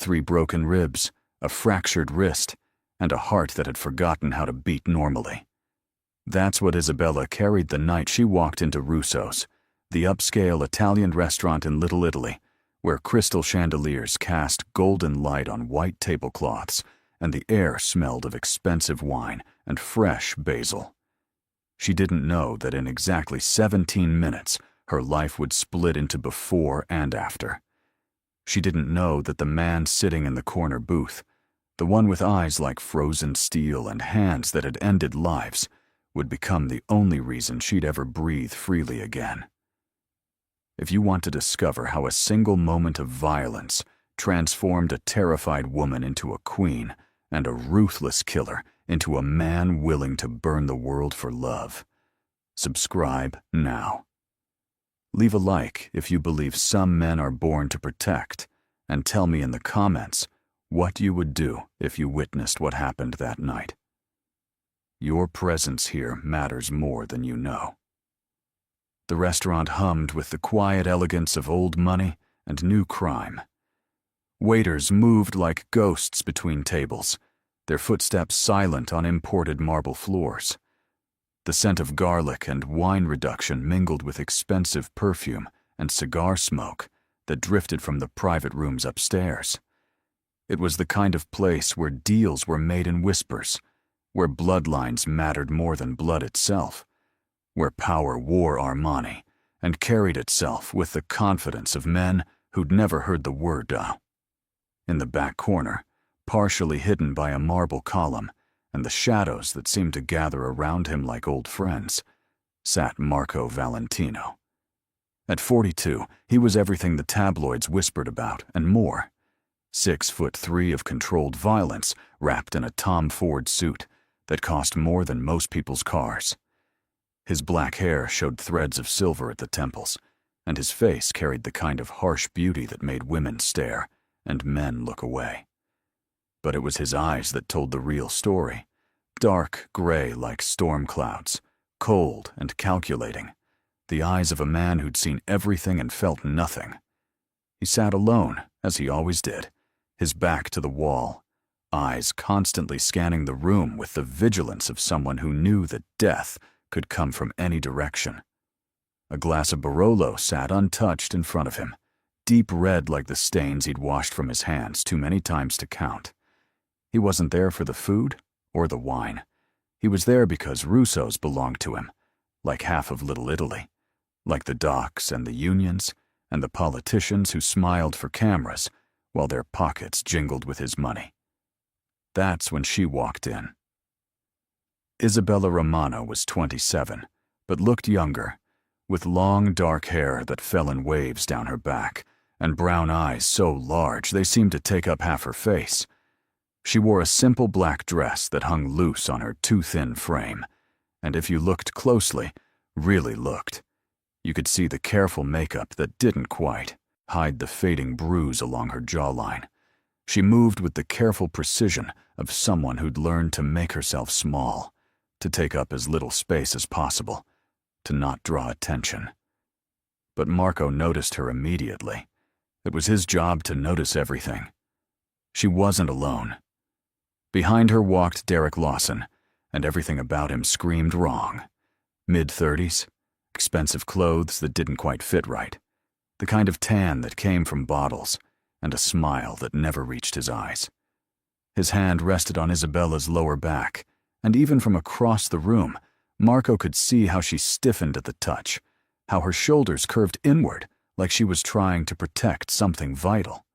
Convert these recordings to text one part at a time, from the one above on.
3 broken ribs, a fractured wrist, and a heart that had forgotten how to beat normally. That's what Isabella carried the night she walked into Russo's, the upscale Italian restaurant in Little Italy, where crystal chandeliers cast golden light on white tablecloths and the air smelled of expensive wine and fresh basil. She didn't know that in exactly 17 minutes her life would split into before and after. She didn't know that the man sitting in the corner booth, the one with eyes like frozen steel and hands that had ended lives, would become the only reason she'd ever breathe freely again. If you want to discover how a single moment of violence transformed a terrified woman into a queen and a ruthless killer into a man willing to burn the world for love, subscribe now. Leave a like if you believe some men are born to protect, and tell me in the comments what you would do if you witnessed what happened that night. Your presence here matters more than you know. The restaurant hummed with the quiet elegance of old money and new crime. Waiters moved like ghosts between tables, their footsteps silent on imported marble floors. The scent of garlic and wine reduction mingled with expensive perfume and cigar smoke that drifted from the private rooms upstairs. It was the kind of place where deals were made in whispers, where bloodlines mattered more than blood itself, where power wore Armani and carried itself with the confidence of men who'd never heard the word "da." In the back corner, partially hidden by a marble column and the shadows that seemed to gather around him like old friends, sat Marco Valentino. At 42, he was everything the tabloids whispered about and more. 6'3" of controlled violence wrapped in a Tom Ford suit that cost more than most people's cars. His black hair showed threads of silver at the temples, and his face carried the kind of harsh beauty that made women stare and men look away. But it was his eyes that told the real story, dark gray like storm clouds, cold and calculating, the eyes of a man who'd seen everything and felt nothing. He sat alone, as he always did, his back to the wall, eyes constantly scanning the room with the vigilance of someone who knew that death could come from any direction. A glass of Barolo sat untouched in front of him, deep red like the stains he'd washed from his hands too many times to count. He wasn't there for the food or the wine. He was there because Russo's belonged to him, like half of Little Italy, like the docks and the unions and the politicians who smiled for cameras while their pockets jingled with his money. That's when she walked in. Isabella Romano was 27, but looked younger, with long dark hair that fell in waves down her back, and brown eyes so large they seemed to take up half her face. She wore a simple black dress that hung loose on her too thin frame, and if you looked closely, really looked, you could see the careful makeup that didn't quite hide the fading bruise along her jawline. She moved with the careful precision of someone who'd learned to make herself small, to take up as little space as possible, to not draw attention. But Marco noticed her immediately. It was his job to notice everything. She wasn't alone. Behind her walked Derek Lawson, and everything about him screamed wrong. Mid-30s, expensive clothes that didn't quite fit right, the kind of tan that came from bottles, and a smile that never reached his eyes. His hand rested on Isabella's lower back, and even from across the room, Marco could see how she stiffened at the touch, how her shoulders curved inward like she was trying to protect something vital.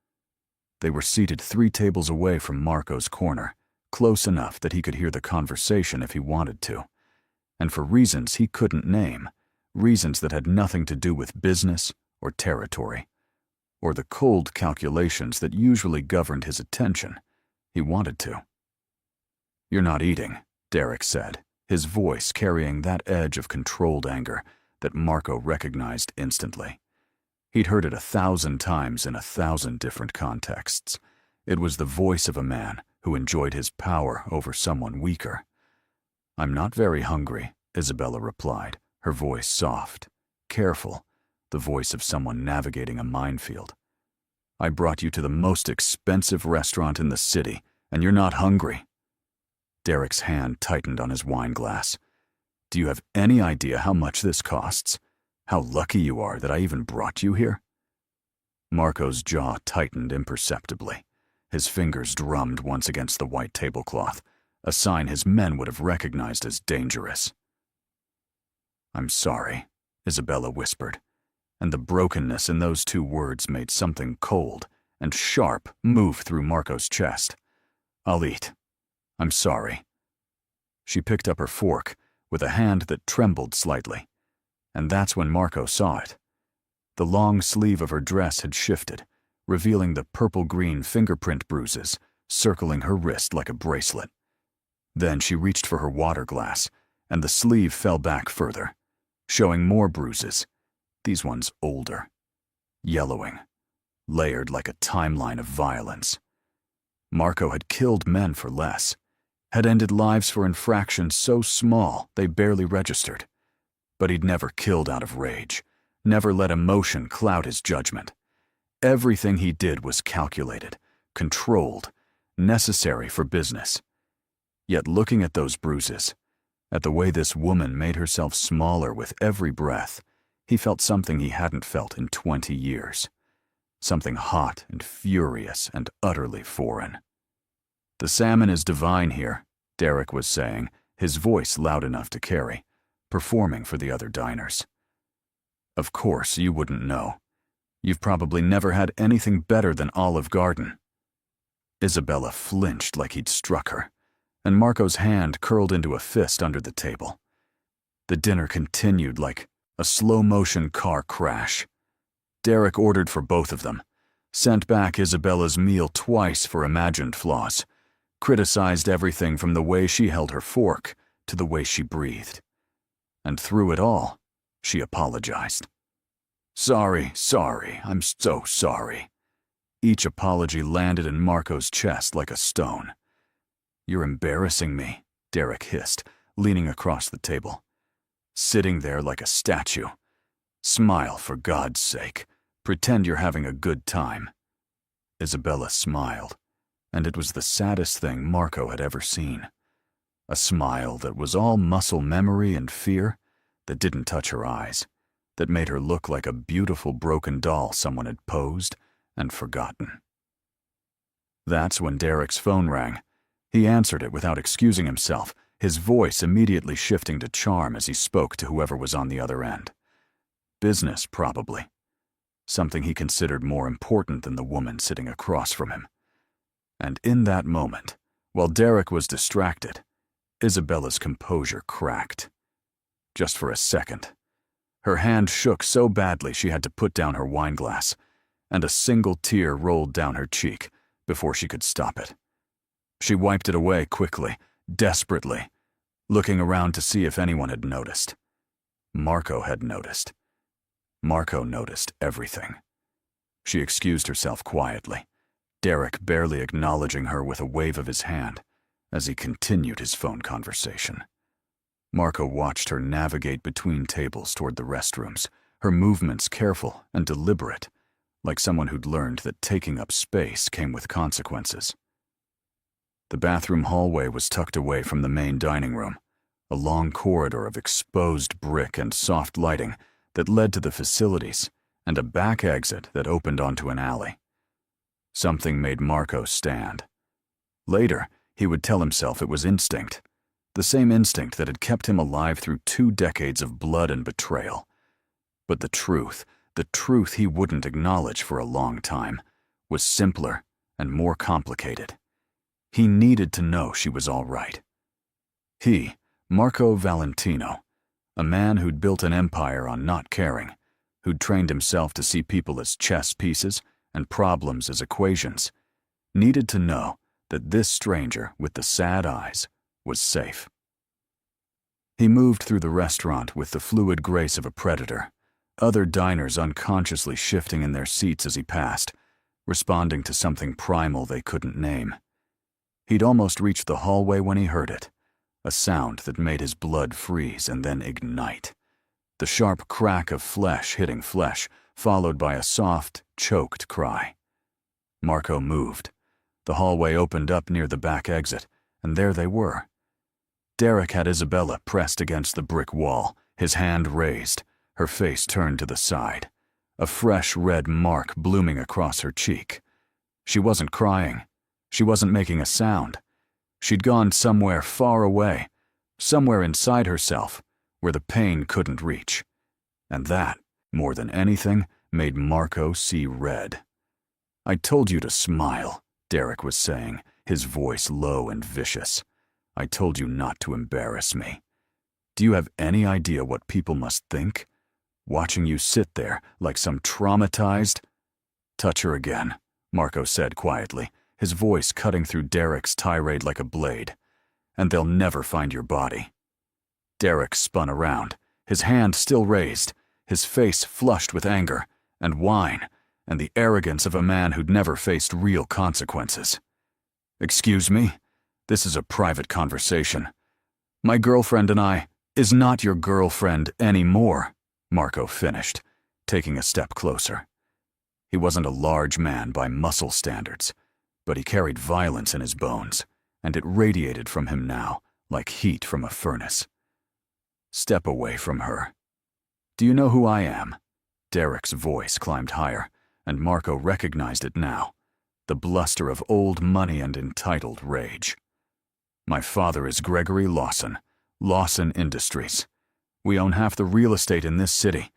They were seated 3 tables away from Marco's corner, close enough that he could hear the conversation if he wanted to, and for reasons he couldn't name, reasons that had nothing to do with business or territory, or the cold calculations that usually governed his attention, he wanted to. "You're not eating," Derek said, his voice carrying that edge of controlled anger that Marco recognized instantly. He'd heard it 1,000 times in 1,000 different contexts. It was the voice of a man who enjoyed his power over someone weaker. "I'm not very hungry," Isabella replied, her voice soft, careful, the voice of someone navigating a minefield. I brought you to the most expensive restaurant in the city, and you're not hungry." Derek's hand tightened on his wine glass. "Do you have any idea how much this costs? How lucky you are that I even brought you here?" Marco's jaw tightened imperceptibly. His fingers drummed once against the white tablecloth, a sign his men would have recognized as dangerous. "I'm sorry," Isabella whispered, and the brokenness in those two words made something cold and sharp move through Marco's chest. "I'll eat. I'm sorry." She picked up her fork with a hand that trembled slightly, and that's when Marco saw it. The long sleeve of her dress had shifted, revealing the purple-green fingerprint bruises circling her wrist like a bracelet. Then she reached for her water glass, and the sleeve fell back further, showing more bruises, these ones older, yellowing, layered like a timeline of violence. Marco had killed men for less, had ended lives for infractions so small they barely registered. But he'd never killed out of rage, never let emotion cloud his judgment. Everything he did was calculated, controlled, necessary for business. Yet looking at those bruises, at the way this woman made herself smaller with every breath, he felt something he hadn't felt in 20 years. Something hot and furious and utterly foreign. "The salmon is divine here," Derek was saying, his voice loud enough to carry, performing for the other diners. "Of course, you wouldn't know. You've probably never had anything better than Olive Garden." Isabella flinched like he'd struck her, and Marco's hand curled into a fist under the table. The dinner continued like a slow-motion car crash. Derek ordered for both of them, sent back Isabella's meal twice for imagined flaws, criticized everything from the way she held her fork to the way she breathed. And through it all, she apologized. Sorry, I'm so sorry." Each apology landed in Marco's chest like a stone. "You're embarrassing me," Derek hissed, leaning across the table. "Sitting there like a statue. Smile, for God's sake. Pretend you're having a good time." Isabella smiled, and it was the saddest thing Marco had ever seen. A smile that was all muscle memory and fear, that didn't touch her eyes, that made her look like a beautiful broken doll someone had posed and forgotten. That's when Derek's phone rang. He answered it without excusing himself, his voice immediately shifting to charm as he spoke to whoever was on the other end. Business, probably. Something he considered more important than the woman sitting across from him. And in that moment, while Derek was distracted, Isabella's composure cracked. Just for a second. Her hand shook so badly she had to put down her wineglass, and a single tear rolled down her cheek before she could stop it. She wiped it away quickly, desperately, looking around to see if anyone had noticed. Marco had noticed. Marco noticed everything. She excused herself quietly, Derek barely acknowledging her with a wave of his hand as he continued his phone conversation. Marco watched her navigate between tables toward the restrooms, her movements careful and deliberate, like someone who'd learned that taking up space came with consequences. The bathroom hallway was tucked away from the main dining room, a long corridor of exposed brick and soft lighting that led to the facilities, and a back exit that opened onto an alley. Something made Marco stand. Later, he would tell himself it was instinct, the same instinct that had kept him alive through 2 decades of blood and betrayal. But the truth he wouldn't acknowledge for a long time, was simpler and more complicated. He needed to know she was all right. He, Marco Valentino, a man who'd built an empire on not caring, who'd trained himself to see people as chess pieces and problems as equations, needed to know that this stranger with the sad eyes was safe. He moved through the restaurant with the fluid grace of a predator, other diners unconsciously shifting in their seats as he passed, responding to something primal they couldn't name. He'd almost reached the hallway when he heard it, a sound that made his blood freeze and then ignite. The sharp crack of flesh hitting flesh, followed by a soft, choked cry. Marco moved. The hallway opened up near the back exit, and there they were. Derek had Isabella pressed against the brick wall, his hand raised, her face turned to the side, a fresh red mark blooming across her cheek. She wasn't crying. She wasn't making a sound. She'd gone somewhere far away, somewhere inside herself, where the pain couldn't reach. And that, more than anything, made Marco see red. "I told you to smile," Derek was saying, his voice low and vicious. "I told you not to embarrass me. Do you have any idea what people must think? Watching you sit there like some traumatized—" "Touch her again," Marco said quietly, his voice cutting through Derek's tirade like a blade. "And they'll never find your body." Derek spun around, his hand still raised, his face flushed with anger and whine and the arrogance of a man who'd never faced real consequences. "Excuse me? This is a private conversation. My girlfriend and I is not your girlfriend anymore," Marco finished, taking a step closer. He wasn't a large man by muscle standards, but he carried violence in his bones, and it radiated from him now like heat from a furnace. "Step away from her. Do you know who I am?" Derek's voice climbed higher, and Marco recognized it now, the bluster of old money and entitled rage. "My father is Gregory Lawson, Lawson Industries. We own half the real estate in this city.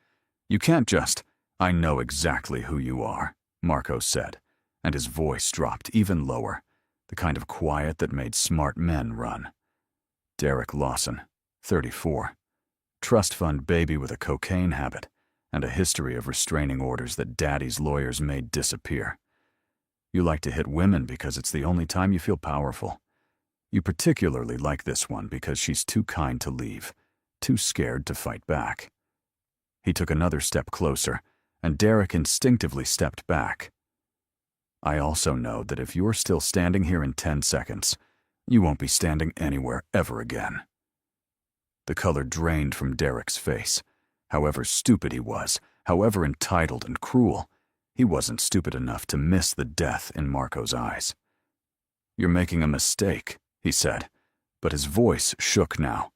You can't just—" "I know exactly who you are," Marco said, and his voice dropped even lower, the kind of quiet that made smart men run. "Derek Lawson, 34. Trust fund baby with a cocaine habit and a history of restraining orders that daddy's lawyers made disappear. You like to hit women because it's the only time you feel powerful. You particularly like this one because she's too kind to leave, too scared to fight back." He took another step closer, and Derek instinctively stepped back. "I also know that if you're still standing here in 10 seconds, you won't be standing anywhere ever again." The color drained from Derek's face. However stupid he was, however entitled and cruel, he wasn't stupid enough to miss the death in Marco's eyes. "You're making a mistake," he said, but his voice shook now.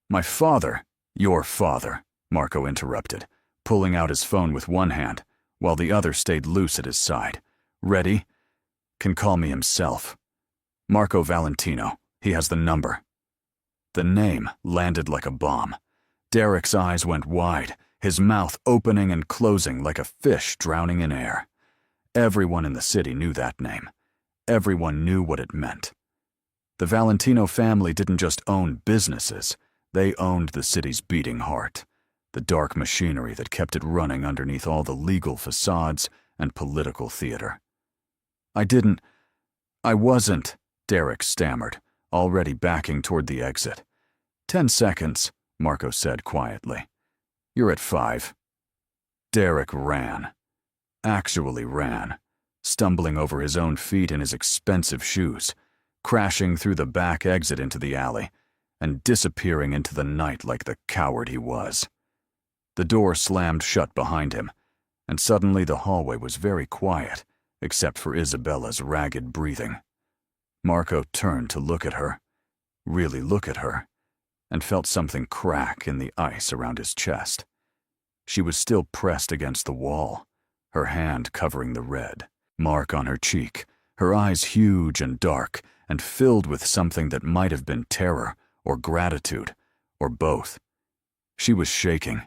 "My father—" "Your father," Marco interrupted, pulling out his phone with one hand, while the other stayed loose at his side. "Ready? Can call me himself. Marco Valentino. He has the number." The name landed like a bomb. Derek's eyes went wide, his mouth opening and closing like a fish drowning in air. Everyone in the city knew that name. Everyone knew what it meant. The Valentino family didn't just own businesses, they owned the city's beating heart, the dark machinery that kept it running underneath all the legal facades and political theater. I wasn't," Derek stammered, already backing toward the exit. 10 seconds, Marco said quietly. "You're at 5. Derek ran. Actually ran, stumbling over his own feet in his expensive shoes, crashing through the back exit into the alley, and disappearing into the night like the coward he was. The door slammed shut behind him, and suddenly the hallway was very quiet, except for Isabella's ragged breathing. Marco turned to look at her, really look at her, and felt something crack in the ice around his chest. She was still pressed against the wall, her hand covering the red mark on her cheek, her eyes huge and dark and filled with something that might have been terror or gratitude, or both. She was shaking,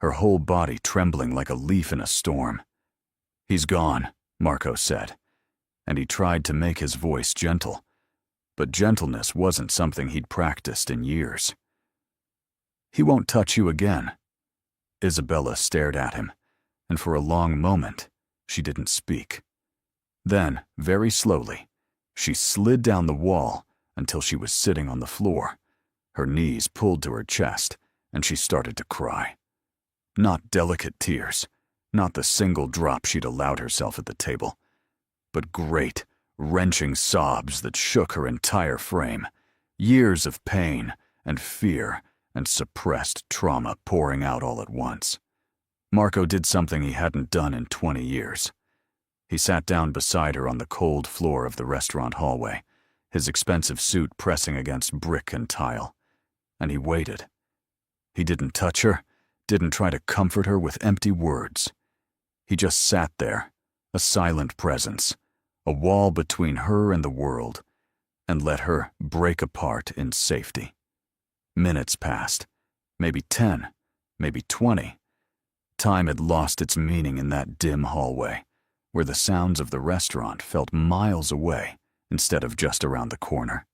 her whole body trembling like a leaf in a storm. "He's gone," Marco said, and he tried to make his voice gentle, but gentleness wasn't something he'd practiced in years. "He won't touch you again." Isabella stared at him, and for a long moment, she didn't speak. Then, very slowly, she slid down the wall until she was sitting on the floor, her knees pulled to her chest, and she started to cry. Not delicate tears, not the single drop she'd allowed herself at the table, but great, wrenching sobs that shook her entire frame, years of pain and fear and suppressed trauma pouring out all at once. Marco did something he hadn't done in 20 years. He sat down beside her on the cold floor of the restaurant hallway, his expensive suit pressing against brick and tile. And he waited. He didn't touch her, didn't try to comfort her with empty words. He just sat there, a silent presence, a wall between her and the world, and let her break apart in safety. Minutes passed, maybe 10, maybe 20. Time had lost its meaning in that dim hallway, where the sounds of the restaurant felt miles away instead of just around the corner.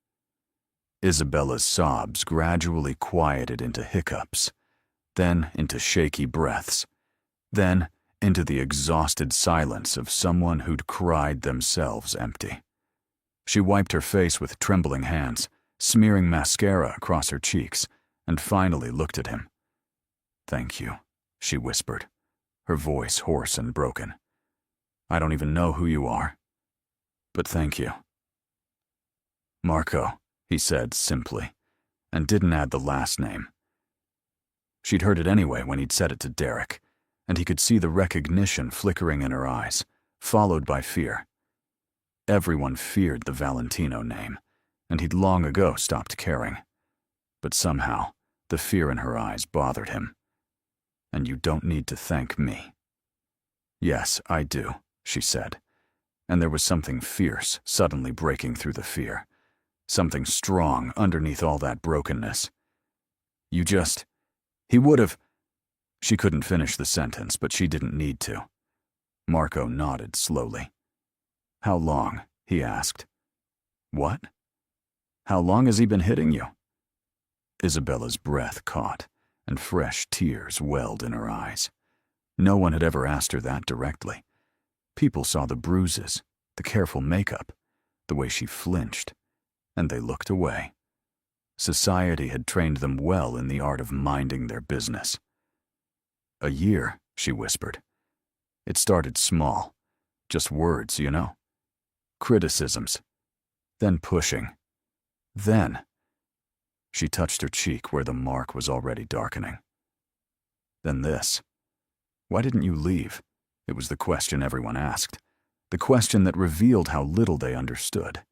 Isabella's sobs gradually quieted into hiccups, then into shaky breaths, then into the exhausted silence of someone who'd cried themselves empty. She wiped her face with trembling hands, smearing mascara across her cheeks, and finally looked at him. "Thank you," she whispered, her voice hoarse and broken. "I don't even know who you are, but thank you." "Marco," he said simply, and didn't add the last name. She'd heard it anyway when he'd said it to Derek, and he could see the recognition flickering in her eyes, followed by fear. Everyone feared the Valentino name, and he'd long ago stopped caring. But somehow, the fear in her eyes bothered him. "And you don't need to thank me." "Yes, I do," she said, and there was something fierce suddenly breaking through the fear, something strong underneath all that brokenness. He would have. She couldn't finish the sentence, but she didn't need to. Marco nodded slowly. "How long?" he asked. "What? How long has he been hitting you?" Isabella's breath caught, and fresh tears welled in her eyes. No one had ever asked her that directly. People saw the bruises, the careful makeup, the way she flinched, and they looked away. Society had trained them well in the art of minding their business. "A year," she whispered. "It started small. Just words, you know. Criticisms. Then pushing. Then—" She touched her cheek where the mark was already darkening. "Then this. Why didn't you leave?" It was the question everyone asked, the question that revealed how little they understood.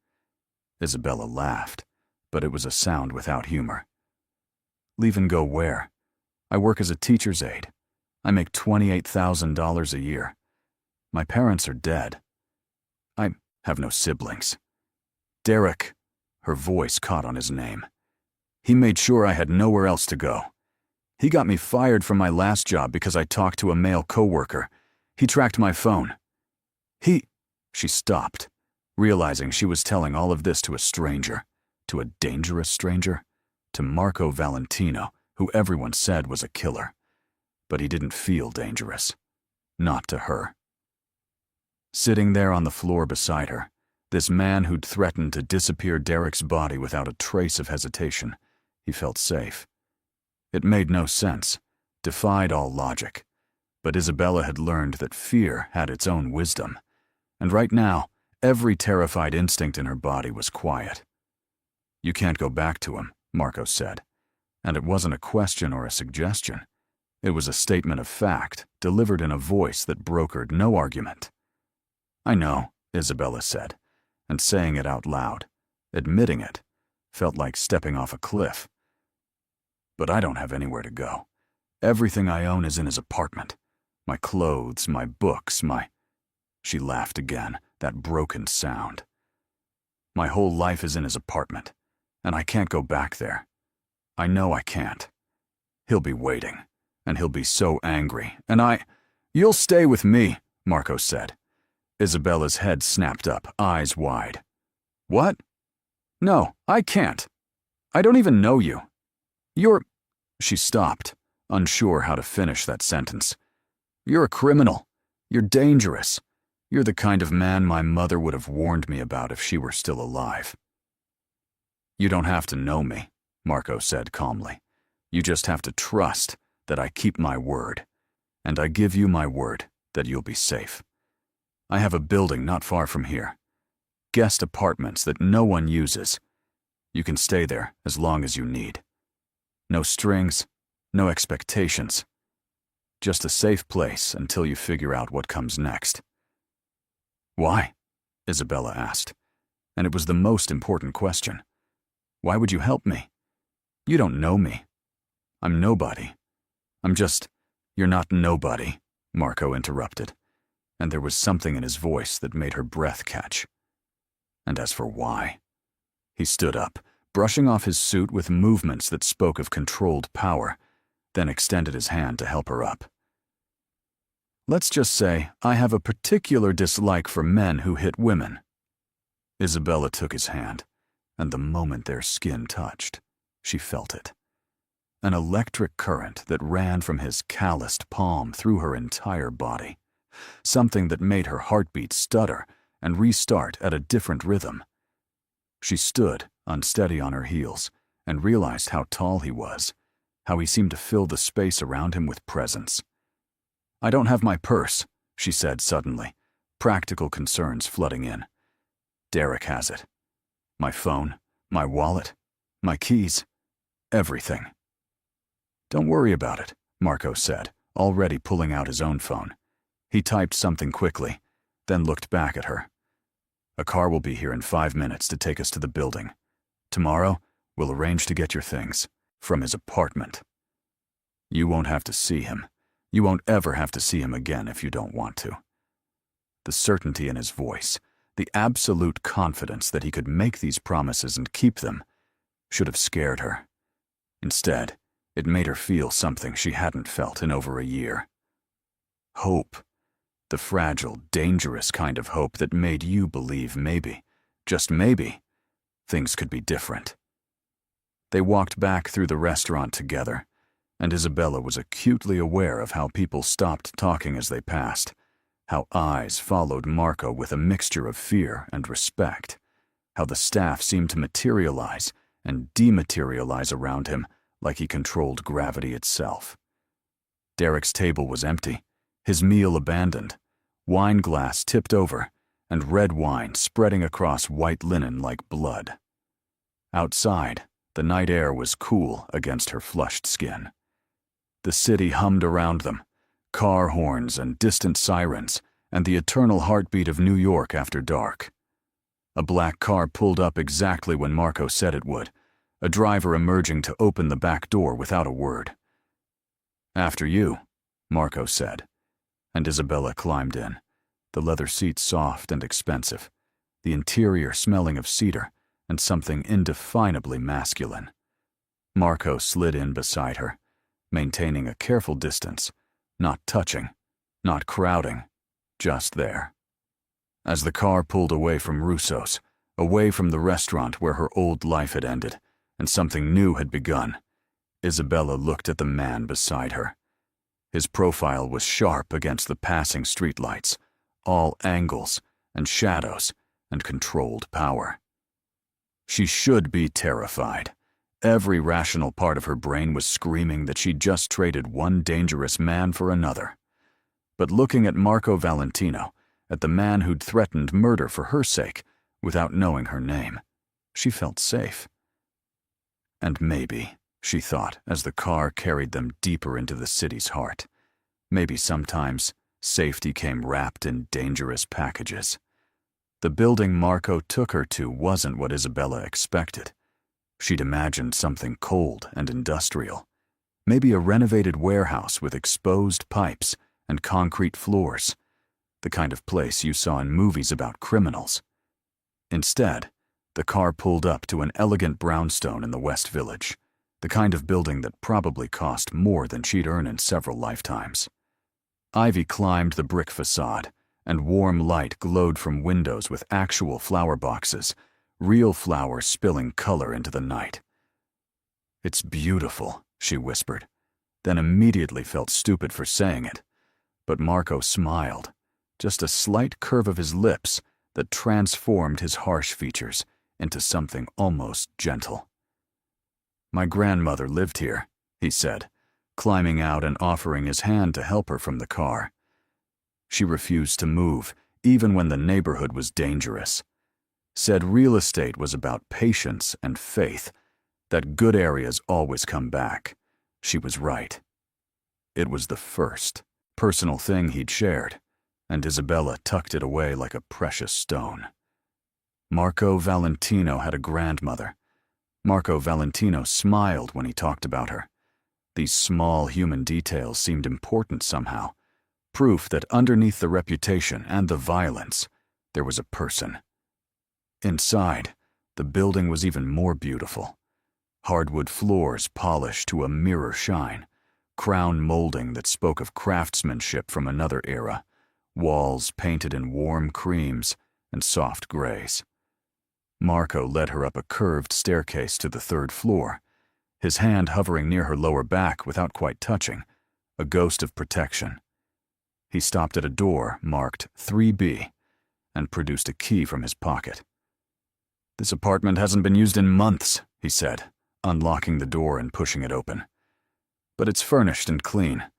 Isabella laughed, but it was a sound without humor. "Leave and go where? I work as a teacher's aide. I make $28,000 a year. My parents are dead. I have no siblings. Derek," her voice caught on his name. "He made sure I had nowhere else to go. He got me fired from my last job because I talked to a male coworker. He tracked my phone. She stopped, realizing she was telling all of this to a stranger, to a dangerous stranger, to Marco Valentino, who everyone said was a killer. But he didn't feel dangerous. Not to her. Sitting there on the floor beside her, this man who'd threatened to disappear Derek's body without a trace of hesitation, he felt safe. It made no sense, defied all logic, but Isabella had learned that fear had its own wisdom, and right now, every terrified instinct in her body was quiet. "You can't go back to him," Marco said, and it wasn't a question or a suggestion. It was a statement of fact, delivered in a voice that brokered no argument. "I know," Isabella said, and saying it out loud, admitting it, felt like stepping off a cliff. "But I don't have anywhere to go. Everything I own is in his apartment. My clothes, my books, my—" She laughed again, that broken sound. "My whole life is in his apartment, and I can't go back there. I know I can't. He'll be waiting, and he'll be so angry, and You'll stay with me," Marco said. Isabella's head snapped up, eyes wide. "What? No, I can't. I don't even know you. She stopped, unsure how to finish that sentence. "You're a criminal. You're dangerous. You're the kind of man my mother would have warned me about if she were still alive." "You don't have to know me," Marco said calmly. "You just have to trust that I keep my word, and I give you my word that you'll be safe. I have a building not far from here. Guest apartments that no one uses. You can stay there as long as you need. No strings, no expectations. Just a safe place until you figure out what comes next." Why? Isabella asked. And it was the most important question. Why would you help me? You don't know me. I'm nobody. You're not nobody, Marco interrupted, and there was something in his voice that made her breath catch. And as for why? He stood up, brushing off his suit with movements that spoke of controlled power, then extended his hand to help her up. Let's just say I have a particular dislike for men who hit women. Isabella took his hand, and the moment their skin touched, she felt it. An electric current that ran from his calloused palm through her entire body, something that made her heartbeat stutter and restart at a different rhythm. She stood, unsteady on her heels, and realized how tall he was, how he seemed to fill the space around him with presence. I don't have my purse, she said suddenly, practical concerns flooding in. Derek has it. My phone, my wallet, my keys, everything. Don't worry about it, Marco said, already pulling out his own phone. He typed something quickly, then looked back at her. A car will be here in 5 minutes to take us to the building. Tomorrow, we'll arrange to get your things from his apartment. You won't have to see him. You won't ever have to see him again if you don't want to. The certainty in his voice, the absolute confidence that he could make these promises and keep them, should have scared her. Instead, it made her feel something she hadn't felt in over a year. Hope. The fragile, dangerous kind of hope that made you believe maybe, just maybe, things could be different. They walked back through the restaurant together, and Isabella was acutely aware of how people stopped talking as they passed, how eyes followed Marco with a mixture of fear and respect, how the staff seemed to materialize and dematerialize around him like he controlled gravity itself. Derek's table was empty, his meal abandoned, wine glass tipped over, and red wine spreading across white linen like blood. Outside, the night air was cool against her flushed skin. The city hummed around them, car horns and distant sirens, and the eternal heartbeat of New York after dark. A black car pulled up exactly when Marco said it would, a driver emerging to open the back door without a word. After you, Marco said, and Isabella climbed in, the leather seats soft and expensive, the interior smelling of cedar and something indefinably masculine. Marco slid in beside her, maintaining a careful distance, not touching, not crowding, just there. As the car pulled away from Russo's, away from the restaurant where her old life had ended and something new had begun, Isabella looked at the man beside her. His profile was sharp against the passing streetlights, all angles and shadows and controlled power. She should be terrified. Every rational part of her brain was screaming that she'd just traded one dangerous man for another. But looking at Marco Valentino, at the man who'd threatened murder for her sake, without knowing her name, she felt safe. And maybe, she thought as the car carried them deeper into the city's heart, maybe sometimes safety came wrapped in dangerous packages. The building Marco took her to wasn't what Isabella expected. She'd imagined something cold and industrial, maybe a renovated warehouse with exposed pipes and concrete floors, the kind of place you saw in movies about criminals. Instead, the car pulled up to an elegant brownstone in the West Village, the kind of building that probably cost more than she'd earn in several lifetimes. Ivy climbed the brick facade, and warm light glowed from windows with actual flower boxes, real flowers spilling color into the night. "It's beautiful," she whispered, then immediately felt stupid for saying it. But Marco smiled, just a slight curve of his lips that transformed his harsh features into something almost gentle. "My grandmother lived here," he said, climbing out and offering his hand to help her from the car. She refused to move, even when the neighborhood was dangerous. Said real estate was about patience and faith, that good areas always come back. She was right. It was the first personal thing he'd shared, and Isabella tucked it away like a precious stone. Marco Valentino had a grandmother. Marco Valentino smiled when he talked about her. These small human details seemed important somehow, proof that underneath the reputation and the violence, there was a person. Inside, the building was even more beautiful. Hardwood floors polished to a mirror shine, crown molding that spoke of craftsmanship from another era, walls painted in warm creams and soft grays. Marco led her up a curved staircase to the 3rd floor, his hand hovering near her lower back without quite touching, a ghost of protection. He stopped at a door marked 3B and produced a key from his pocket. "This apartment hasn't been used in months," he said, unlocking the door and pushing it open. "But it's furnished and clean.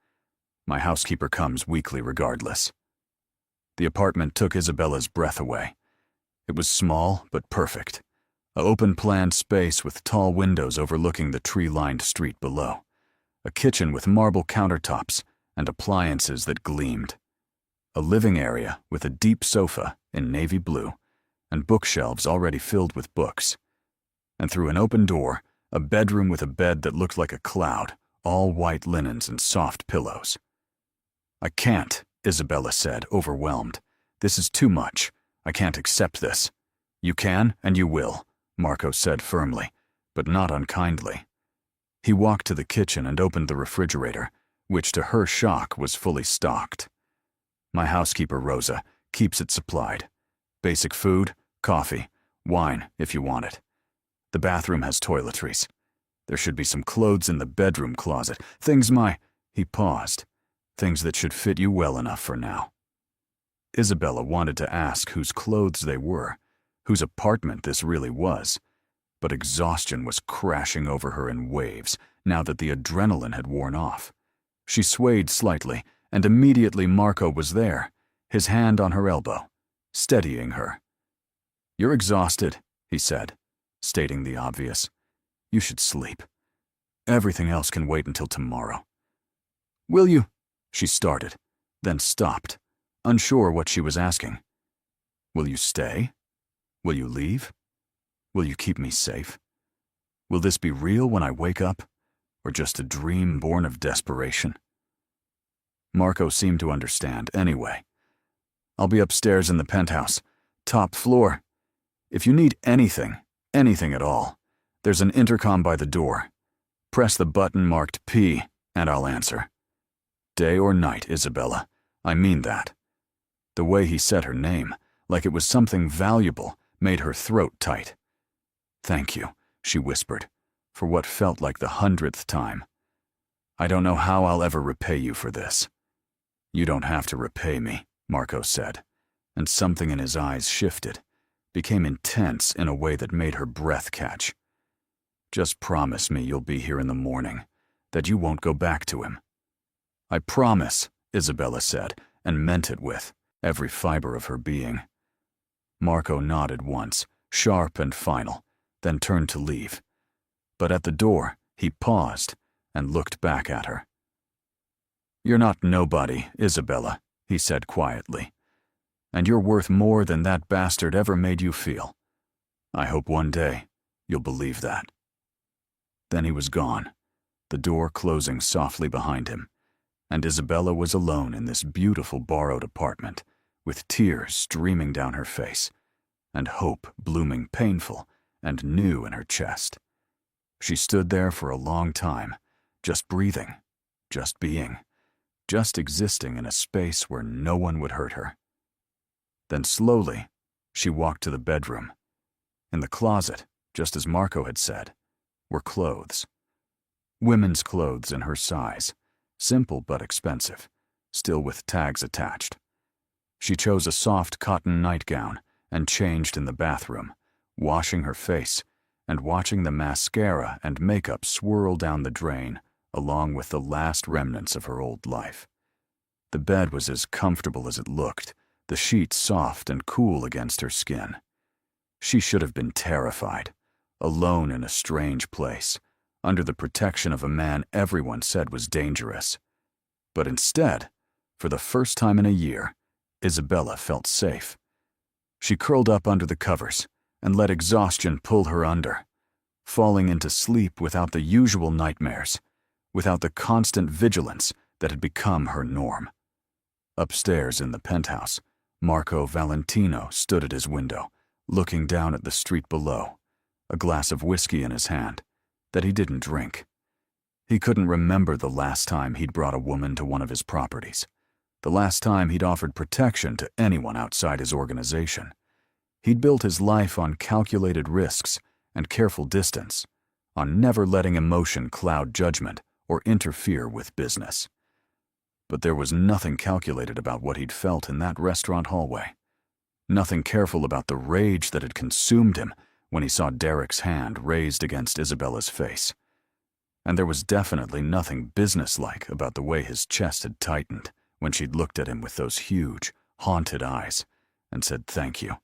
My housekeeper comes weekly regardless." The apartment took Isabella's breath away. It was small but perfect, an open-planned space with tall windows overlooking the tree-lined street below, a kitchen with marble countertops and appliances that gleamed, a living area with a deep sofa in navy blue, and bookshelves already filled with books, and through an open door, a bedroom with a bed that looked like a cloud, all white linens and soft pillows. "I can't," Isabella said, overwhelmed. "This is too much. I can't accept this." "You can, and you will," Marco said firmly, but not unkindly. He walked to the kitchen and opened the refrigerator, which to her shock was fully stocked. "My housekeeper, Rosa, keeps it supplied. Basic food, coffee, wine if you want it. The bathroom has toiletries. There should be some clothes in the bedroom closet, things He paused. Things that should fit you well enough for now." Isabella wanted to ask whose clothes they were, whose apartment this really was, but exhaustion was crashing over her in waves now that the adrenaline had worn off. She swayed slightly, and immediately Marco was there, his hand on her elbow, steadying her. "You're exhausted," he said, stating the obvious. "You should sleep. Everything else can wait until tomorrow." "Will you?" she started, then stopped, unsure what she was asking. "Will you stay? Will you leave? Will you keep me safe? Will this be real when I wake up, or just a dream born of desperation?" Marco seemed to understand anyway. "I'll be upstairs in the penthouse, top floor. If you need anything at all, there's an intercom by the door. Press the button marked P, and I'll answer. Day or night, Isabella. I mean that." The way he said her name, like it was something valuable, made her throat tight. "Thank you," she whispered, for what felt like the 100th time. "I don't know how I'll ever repay you for this." "You don't have to repay me," Marco said, and something in his eyes shifted, became intense in a way that made her breath catch. "Just promise me you'll be here in the morning, that you won't go back to him." "I promise," Isabella said, and meant it with every fiber of her being. Marco nodded once, sharp and final, then turned to leave. But at the door, he paused and looked back at her. "You're not nobody, Isabella," he said quietly. "And you're worth more than that bastard ever made you feel. I hope one day you'll believe that." Then he was gone, the door closing softly behind him, and Isabella was alone in this beautiful borrowed apartment, with tears streaming down her face, and hope blooming painful and new in her chest. She stood there for a long time, just breathing, just being, just existing in a space where no one would hurt her. Then slowly, she walked to the bedroom. In the closet, just as Marco had said, were clothes. Women's clothes in her size, simple but expensive, still with tags attached. She chose a soft cotton nightgown and changed in the bathroom, washing her face and watching the mascara and makeup swirl down the drain along with the last remnants of her old life. The bed was as comfortable as it looked, the sheets soft and cool against her skin. She should have been terrified, alone in a strange place, under the protection of a man everyone said was dangerous. But instead, for the first time in a year, Isabella felt safe. She curled up under the covers and let exhaustion pull her under, falling into sleep without the usual nightmares, without the constant vigilance that had become her norm. Upstairs in the penthouse, Marco Valentino stood at his window, looking down at the street below, a glass of whiskey in his hand that he didn't drink. He couldn't remember the last time he'd brought a woman to one of his properties, the last time he'd offered protection to anyone outside his organization. He'd built his life on calculated risks and careful distance, on never letting emotion cloud judgment or interfere with business. But there was nothing calculated about what he'd felt in that restaurant hallway. Nothing careful about the rage that had consumed him when he saw Derek's hand raised against Isabella's face. And there was definitely nothing businesslike about the way his chest had tightened when she'd looked at him with those huge, haunted eyes and said thank you,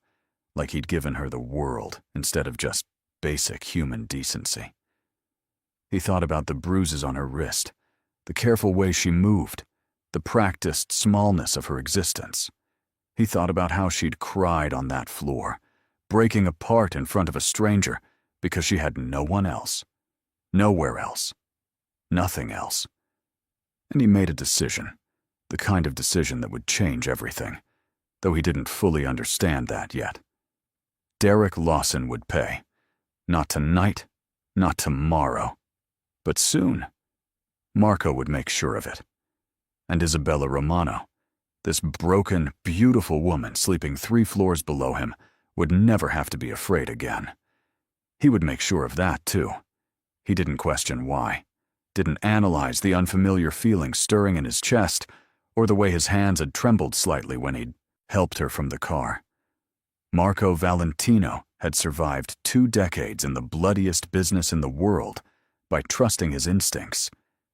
like he'd given her the world instead of just basic human decency. He thought about the bruises on her wrist, the careful way she moved, the practiced smallness of her existence. He thought about how she'd cried on that floor, breaking apart in front of a stranger because she had no one else, nowhere else, nothing else. And he made a decision, the kind of decision that would change everything, though he didn't fully understand that yet. Derek Lawson would pay. Not tonight, not tomorrow, but soon. Marco would make sure of it. And Isabella Romano, this broken, beautiful woman sleeping 3 floors below him, would never have to be afraid again. He would make sure of that, too. He didn't question why, didn't analyze the unfamiliar feeling stirring in his chest or the way his hands had trembled slightly when he'd helped her from the car. Marco Valentino had survived 2 decades in the bloodiest business in the world by trusting his instincts,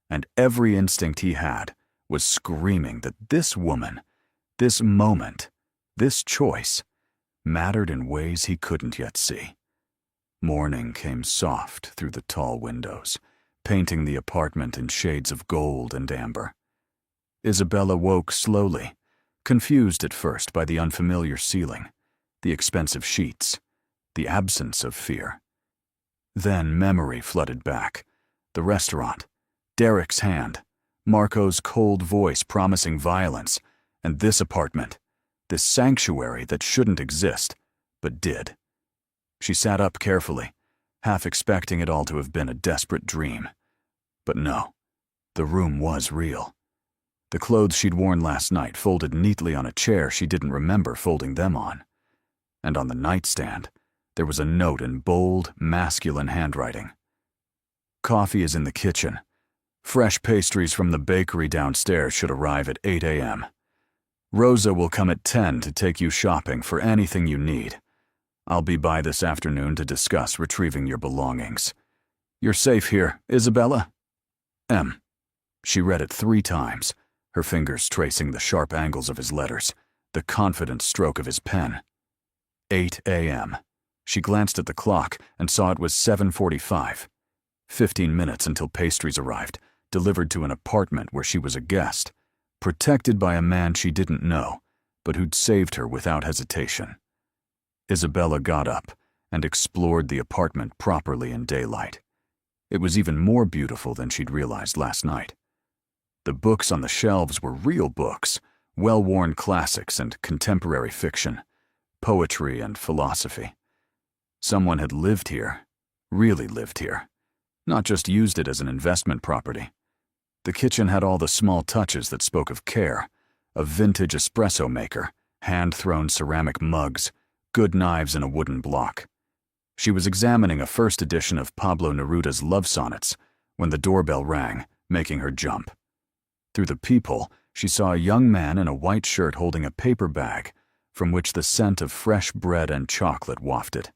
and every instinct he had was screaming that this woman, this moment, this choice, mattered in ways he couldn't yet see. Morning came soft through the tall windows, painting the apartment in shades of gold and amber. Isabella woke slowly, confused at first by the unfamiliar ceiling, the expensive sheets, the absence of fear. Then memory flooded back, the restaurant, Derek's hand, Marco's cold voice promising violence, and this apartment, this sanctuary that shouldn't exist, but did. She sat up carefully, half expecting it all to have been a desperate dream. But no, the room was real. The clothes she'd worn last night folded neatly on a chair she didn't remember folding them on. And on the nightstand, there was a note in bold, masculine handwriting. Coffee is in the kitchen. Fresh pastries from the bakery downstairs should arrive at 8 a.m. Rosa will come at 10 to take you shopping for anything you need. I'll be by this afternoon to discuss retrieving your belongings. You're safe here, Isabella? M. She read it 3 times, her fingers tracing the sharp angles of his letters, the confident stroke of his pen. 8 a.m. She glanced at the clock and saw it was 7:45. 15 minutes until pastries arrived, delivered to an apartment where she was a guest, protected by a man she didn't know, but who'd saved her without hesitation. Isabella got up and explored the apartment properly in daylight. It was even more beautiful than she'd realized last night. The books on the shelves were real books, well-worn classics and contemporary fiction, poetry and philosophy. Someone had lived here, really lived here, not just used it as an investment property. The kitchen had all the small touches that spoke of care, a vintage espresso maker, hand-thrown ceramic mugs, good knives and a wooden block. She was examining a first edition of Pablo Neruda's love sonnets when the doorbell rang, making her jump. Through the peephole, she saw a young man in a white shirt holding a paper bag from which the scent of fresh bread and chocolate wafted.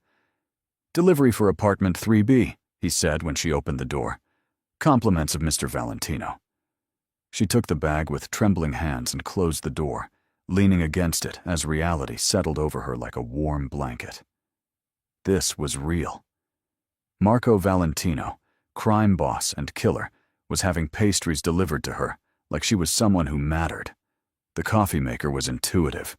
"Delivery for apartment 3B, he said when she opened the door. "Compliments of Mr. Valentino." She took the bag with trembling hands and closed the door, leaning against it as reality settled over her like a warm blanket. This was real. Marco Valentino, crime boss and killer, was having pastries delivered to her like she was someone who mattered. The coffee maker was intuitive,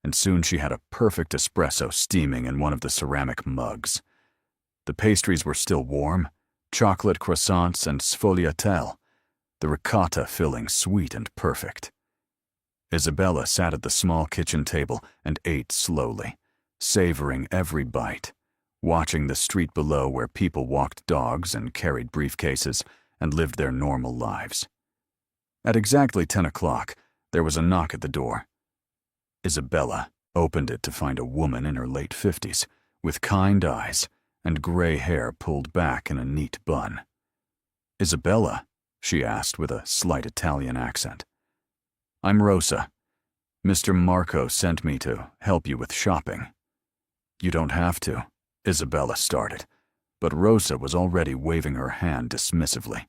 and soon she had a perfect espresso steaming in one of the ceramic mugs. The pastries were still warm, chocolate croissants and sfogliatelle, the ricotta filling sweet and perfect. Isabella sat at the small kitchen table and ate slowly, savoring every bite, watching the street below where people walked dogs and carried briefcases and lived their normal lives. At exactly 10 o'clock, there was a knock at the door. Isabella opened it to find a woman in her late 50s, with kind eyes and gray hair pulled back in a neat bun. "Isabella?" she asked with a slight Italian accent. "I'm Rosa. Mr. Marco sent me to help you with shopping." "You don't have to," Isabella started, but Rosa was already waving her hand dismissively.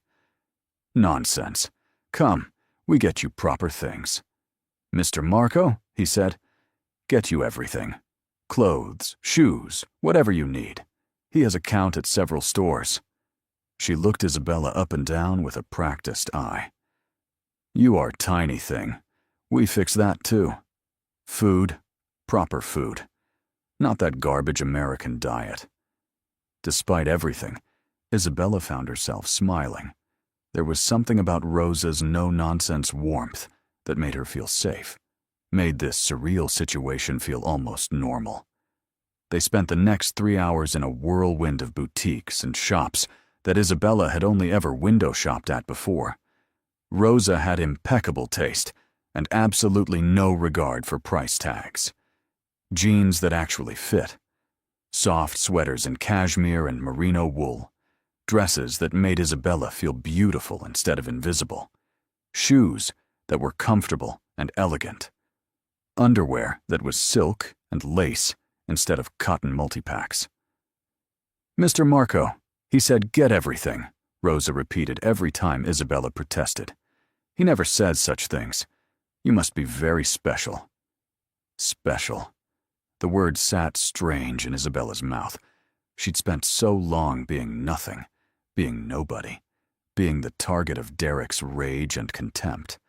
"Nonsense. Come, we get you proper things." "Mr. Marco," he said, "get you everything. Clothes, shoes, whatever you need. He has account at several stores." She looked Isabella up and down with a practiced eye. "You are tiny thing. We fix that too. Food, proper food. Not that garbage American diet." Despite everything, Isabella found herself smiling. There was something about Rosa's no-nonsense warmth that made her feel safe, made this surreal situation feel almost normal. They spent the next 3 hours in a whirlwind of boutiques and shops that Isabella had only ever window shopped at before. Rosa had impeccable taste and absolutely no regard for price tags. Jeans that actually fit, soft sweaters in cashmere and merino wool, dresses that made Isabella feel beautiful instead of invisible, shoes that were comfortable and elegant, underwear that was silk and lace instead of cotton multipacks. "Mr. Marco," he said, "get everything," Rosa repeated every time Isabella protested. "He never says such things. You must be very special." Special. The word sat strange in Isabella's mouth. She'd spent so long being nothing, being nobody, being the target of Derek's rage and contempt.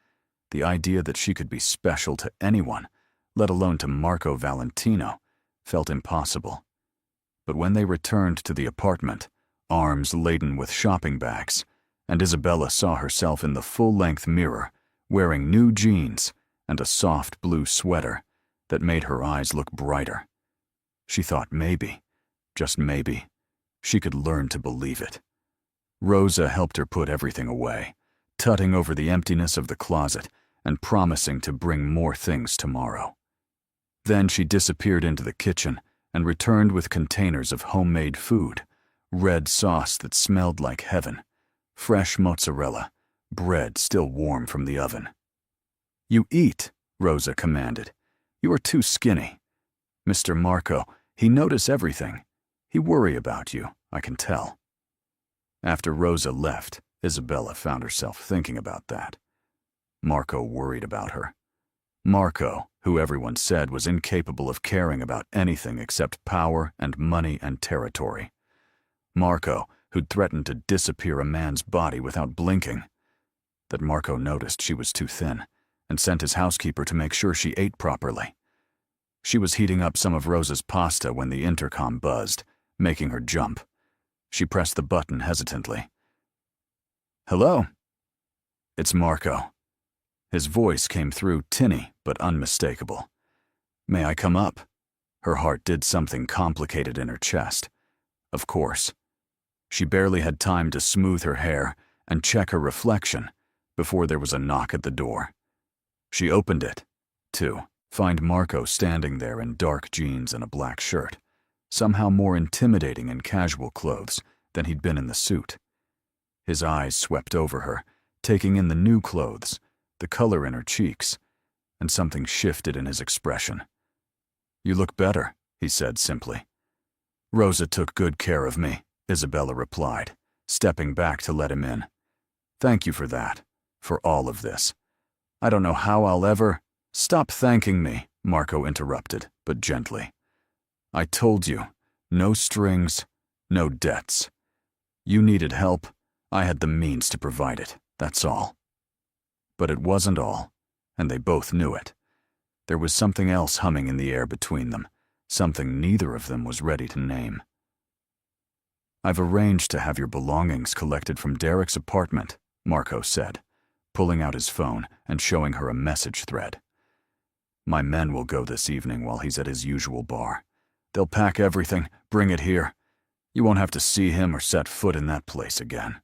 The idea that she could be special to anyone, let alone to Marco Valentino, felt impossible. But when they returned to the apartment, arms laden with shopping bags, and Isabella saw herself in the full-length mirror, wearing new jeans and a soft blue sweater that made her eyes look brighter, she thought maybe, just maybe, she could learn to believe it. Rosa helped her put everything away, tutting over the emptiness of the closet and promising to bring more things tomorrow. Then she disappeared into the kitchen and returned with containers of homemade food, red sauce that smelled like heaven, fresh mozzarella, bread still warm from the oven. "You eat," Rosa commanded. "You are too skinny. Mr. Marco, he notice everything. He worry about you, I can tell." After Rosa left, Isabella found herself thinking about that. Marco worried about her. Marco, who everyone said was incapable of caring about anything except power and money and territory. Marco, who'd threatened to disappear a man's body without blinking. That Marco noticed she was too thin and sent his housekeeper to make sure she ate properly. She was heating up some of Rosa's pasta when the intercom buzzed, making her jump. She pressed the button hesitantly. "Hello?" "It's Marco." His voice came through tinny but unmistakable. "May I come up?" Her heart did something complicated in her chest. Of course. She barely had time to smooth her hair and check her reflection before there was a knock at the door. She opened it, to find Marco standing there in dark jeans and a black shirt, somehow more intimidating in casual clothes than he'd been in the suit. His eyes swept over her, taking in the new clothes, the color in her cheeks, and something shifted in his expression. "You look better," he said simply. "Rosa took good care of me," Isabella replied, stepping back to let him in. "Thank you for that, for all of this. I don't know how I'll ever—" "Stop thanking me," Marco interrupted, but gently. "I told you, no strings, no debts. You needed help, I had the means to provide it, that's all." But it wasn't all, and they both knew it. There was something else humming in the air between them, something neither of them was ready to name. "I've arranged to have your belongings collected from Derek's apartment," Marco said, pulling out his phone and showing her a message thread. "My men will go this evening while he's at his usual bar. They'll pack everything, bring it here. You won't have to see him or set foot in that place again."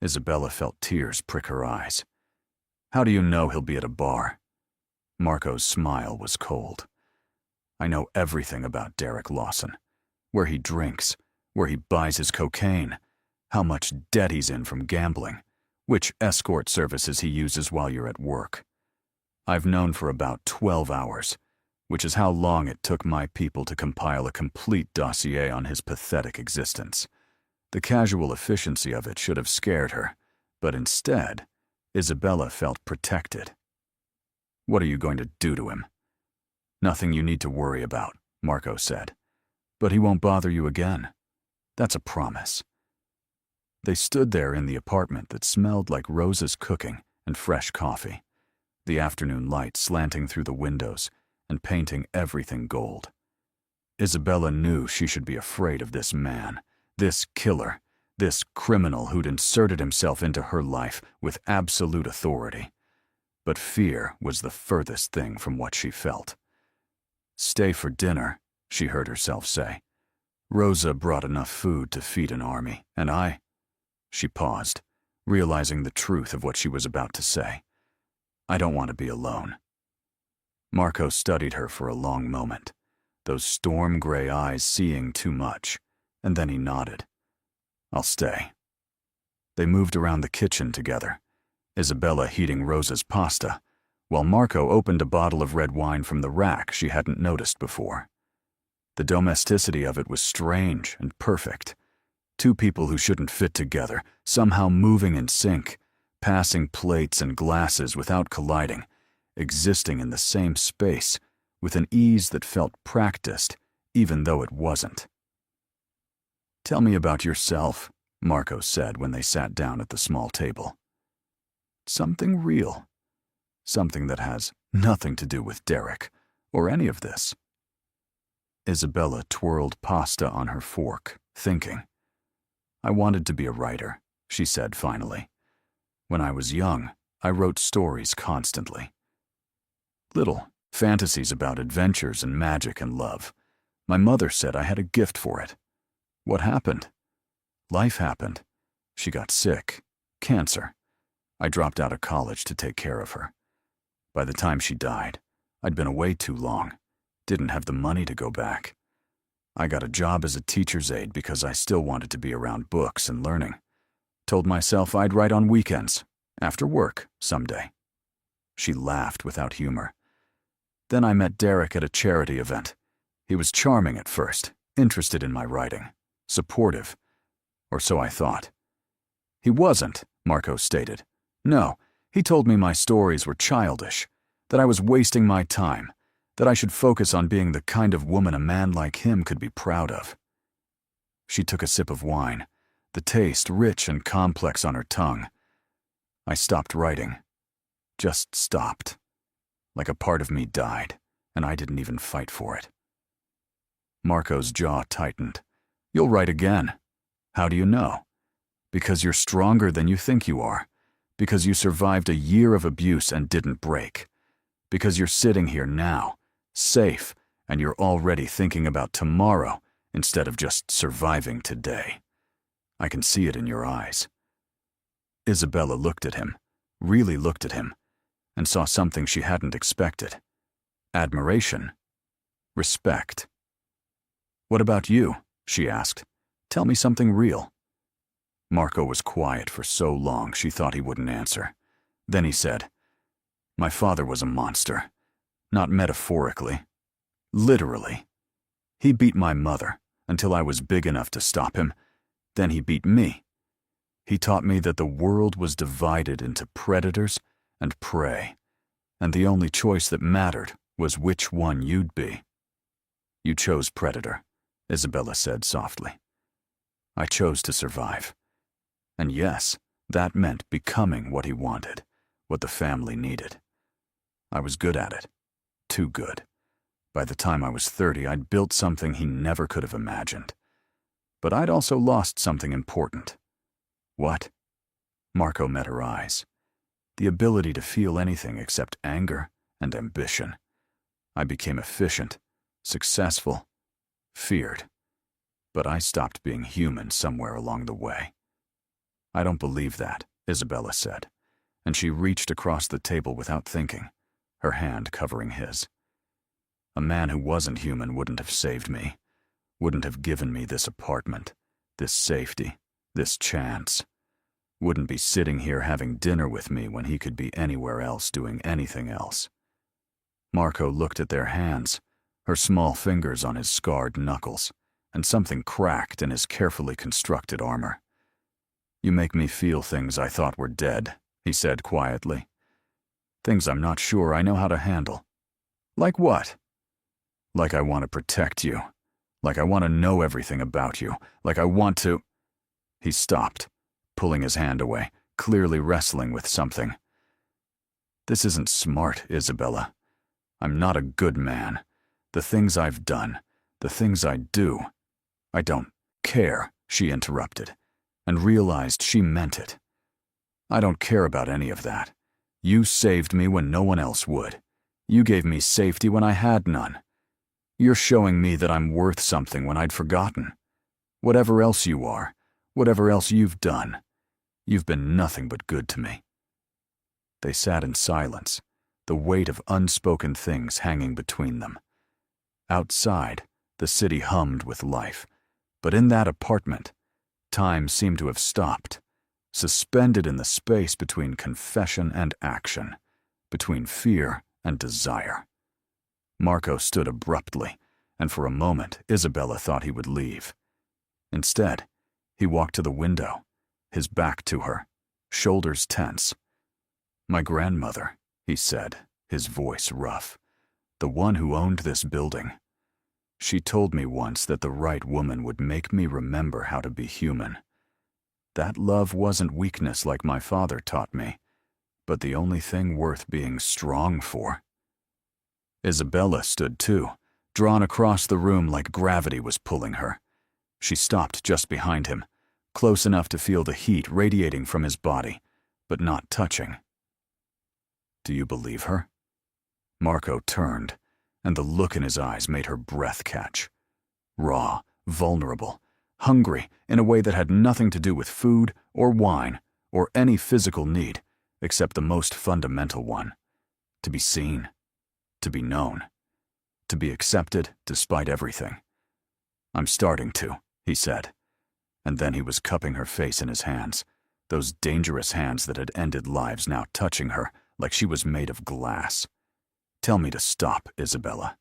Isabella felt tears prick her eyes. "How do you know he'll be at a bar?" Marco's smile was cold. "I know everything about Derek Lawson. Where he drinks, where he buys his cocaine, how much debt he's in from gambling, which escort services he uses while you're at work. I've known for about 12 hours, which is how long it took my people to compile a complete dossier on his pathetic existence. The casual efficiency of it should have scared her, but instead, Isabella felt protected. "What are you going to do to him?" "Nothing you need to worry about," Marco said. "But he won't bother you again. That's a promise." They stood there in the apartment that smelled like Rosa's cooking and fresh coffee, the afternoon light slanting through the windows and painting everything gold. Isabella knew she should be afraid of this man, this killer, this criminal who'd inserted himself into her life with absolute authority. But fear was the furthest thing from what she felt. "Stay for dinner," she heard herself say. "Rosa brought enough food to feed an army, and I—" She paused, realizing the truth of what she was about to say. "I don't want to be alone." Marco studied her for a long moment, those storm-gray eyes seeing too much, and then he nodded. "I'll stay." They moved around the kitchen together, Isabella heating Rosa's pasta, while Marco opened a bottle of red wine from the rack she hadn't noticed before. The domesticity of it was strange and perfect. Two people who shouldn't fit together, somehow moving in sync, passing plates and glasses without colliding, existing in the same space, with an ease that felt practiced, even though it wasn't. "Tell me about yourself," Marco said when they sat down at the small table. "Something real. Something that has nothing to do with Derek, or any of this." Isabella twirled pasta on her fork, thinking. "I wanted to be a writer," she said finally. "When I was young, I wrote stories constantly. Little fantasies about adventures and magic and love. My mother said I had a gift for it. What happened? Life happened. She got sick. Cancer. I dropped out of college to take care of her. By the time she died, I'd been away too long. Didn't have the money to go back. I got a job as a teacher's aide because I still wanted to be around books and learning. Told myself I'd write on weekends, after work, someday." She laughed without humor. "Then I met Derek at a charity event. He was charming at first, interested in my writing, supportive. Or so I thought." "He wasn't," Marco stated. "No, he told me my stories were childish, that I was wasting my time, that I should focus on being the kind of woman a man like him could be proud of." She took a sip of wine, the taste rich and complex on her tongue. "I stopped writing. Just stopped. Like a part of me died, and I didn't even fight for it." Marco's jaw tightened. "You'll write again. How do you know? Because you're stronger than you think you are. Because you survived a year of abuse and didn't break. Because you're sitting here now, safe, and you're already thinking about tomorrow instead of just surviving today. I can see it in your eyes." Isabella looked at him, really looked at him, and saw something she hadn't expected. Admiration. Respect. "What about you?" she asked. "Tell me something real." Marco was quiet for so long she thought he wouldn't answer. Then he said, "My father was a monster. Not metaphorically. Literally. He beat my mother until I was big enough to stop him. Then he beat me. He taught me that the world was divided into predators and prey, and the only choice that mattered was which one you'd be." "You chose predator," Isabella said softly. "I chose to survive. And yes, that meant becoming what he wanted, what the family needed. I was good at it. Too good. By the time I was 30, I'd built something he never could have imagined. But I'd also lost something important. What? Marco met her eyes. The ability to feel anything except anger and ambition. I became efficient, successful, feared. But I stopped being human somewhere along the way. I don't believe that, Isabella said, and she reached across the table without thinking, her hand covering his. A man who wasn't human wouldn't have saved me, wouldn't have given me this apartment, this safety, this chance. Wouldn't be sitting here having dinner with me when he could be anywhere else doing anything else. Marco looked at their hands, her small fingers on his scarred knuckles, and something cracked in his carefully constructed armor. You make me feel things I thought were dead, he said quietly. Things I'm not sure I know how to handle. Like what? Like I want to protect you. Like I want to know everything about you. Like I want to... He stopped, pulling his hand away, clearly wrestling with something. This isn't smart, Isabella. I'm not a good man. The things I've done, the things I do. I don't care, she interrupted, and realized she meant it. I don't care about any of that. You saved me when no one else would. You gave me safety when I had none. You're showing me that I'm worth something when I'd forgotten. Whatever else you are, whatever else you've done, you've been nothing but good to me. They sat in silence, the weight of unspoken things hanging between them. Outside, the city hummed with life, but in that apartment, time seemed to have stopped, suspended in the space between confession and action, between fear and desire. Marco stood abruptly, and for a moment Isabella thought he would leave. Instead, he walked to the window, his back to her, shoulders tense. My grandmother, he said, his voice rough, the one who owned this building. She told me once that the right woman would make me remember how to be human. That love wasn't weakness like my father taught me, but the only thing worth being strong for. Isabella stood too, drawn across the room like gravity was pulling her. She stopped just behind him, close enough to feel the heat radiating from his body, but not touching. Do you believe her? Marco turned, and the look in his eyes made her breath catch. Raw, vulnerable, hungry in a way that had nothing to do with food or wine or any physical need, except the most fundamental one: to be seen, to be known, to be accepted despite everything. I'm starting to, he said, and then he was cupping her face in his hands, those dangerous hands that had ended lives now touching her like she was made of glass. Tell me to stop, Isabella.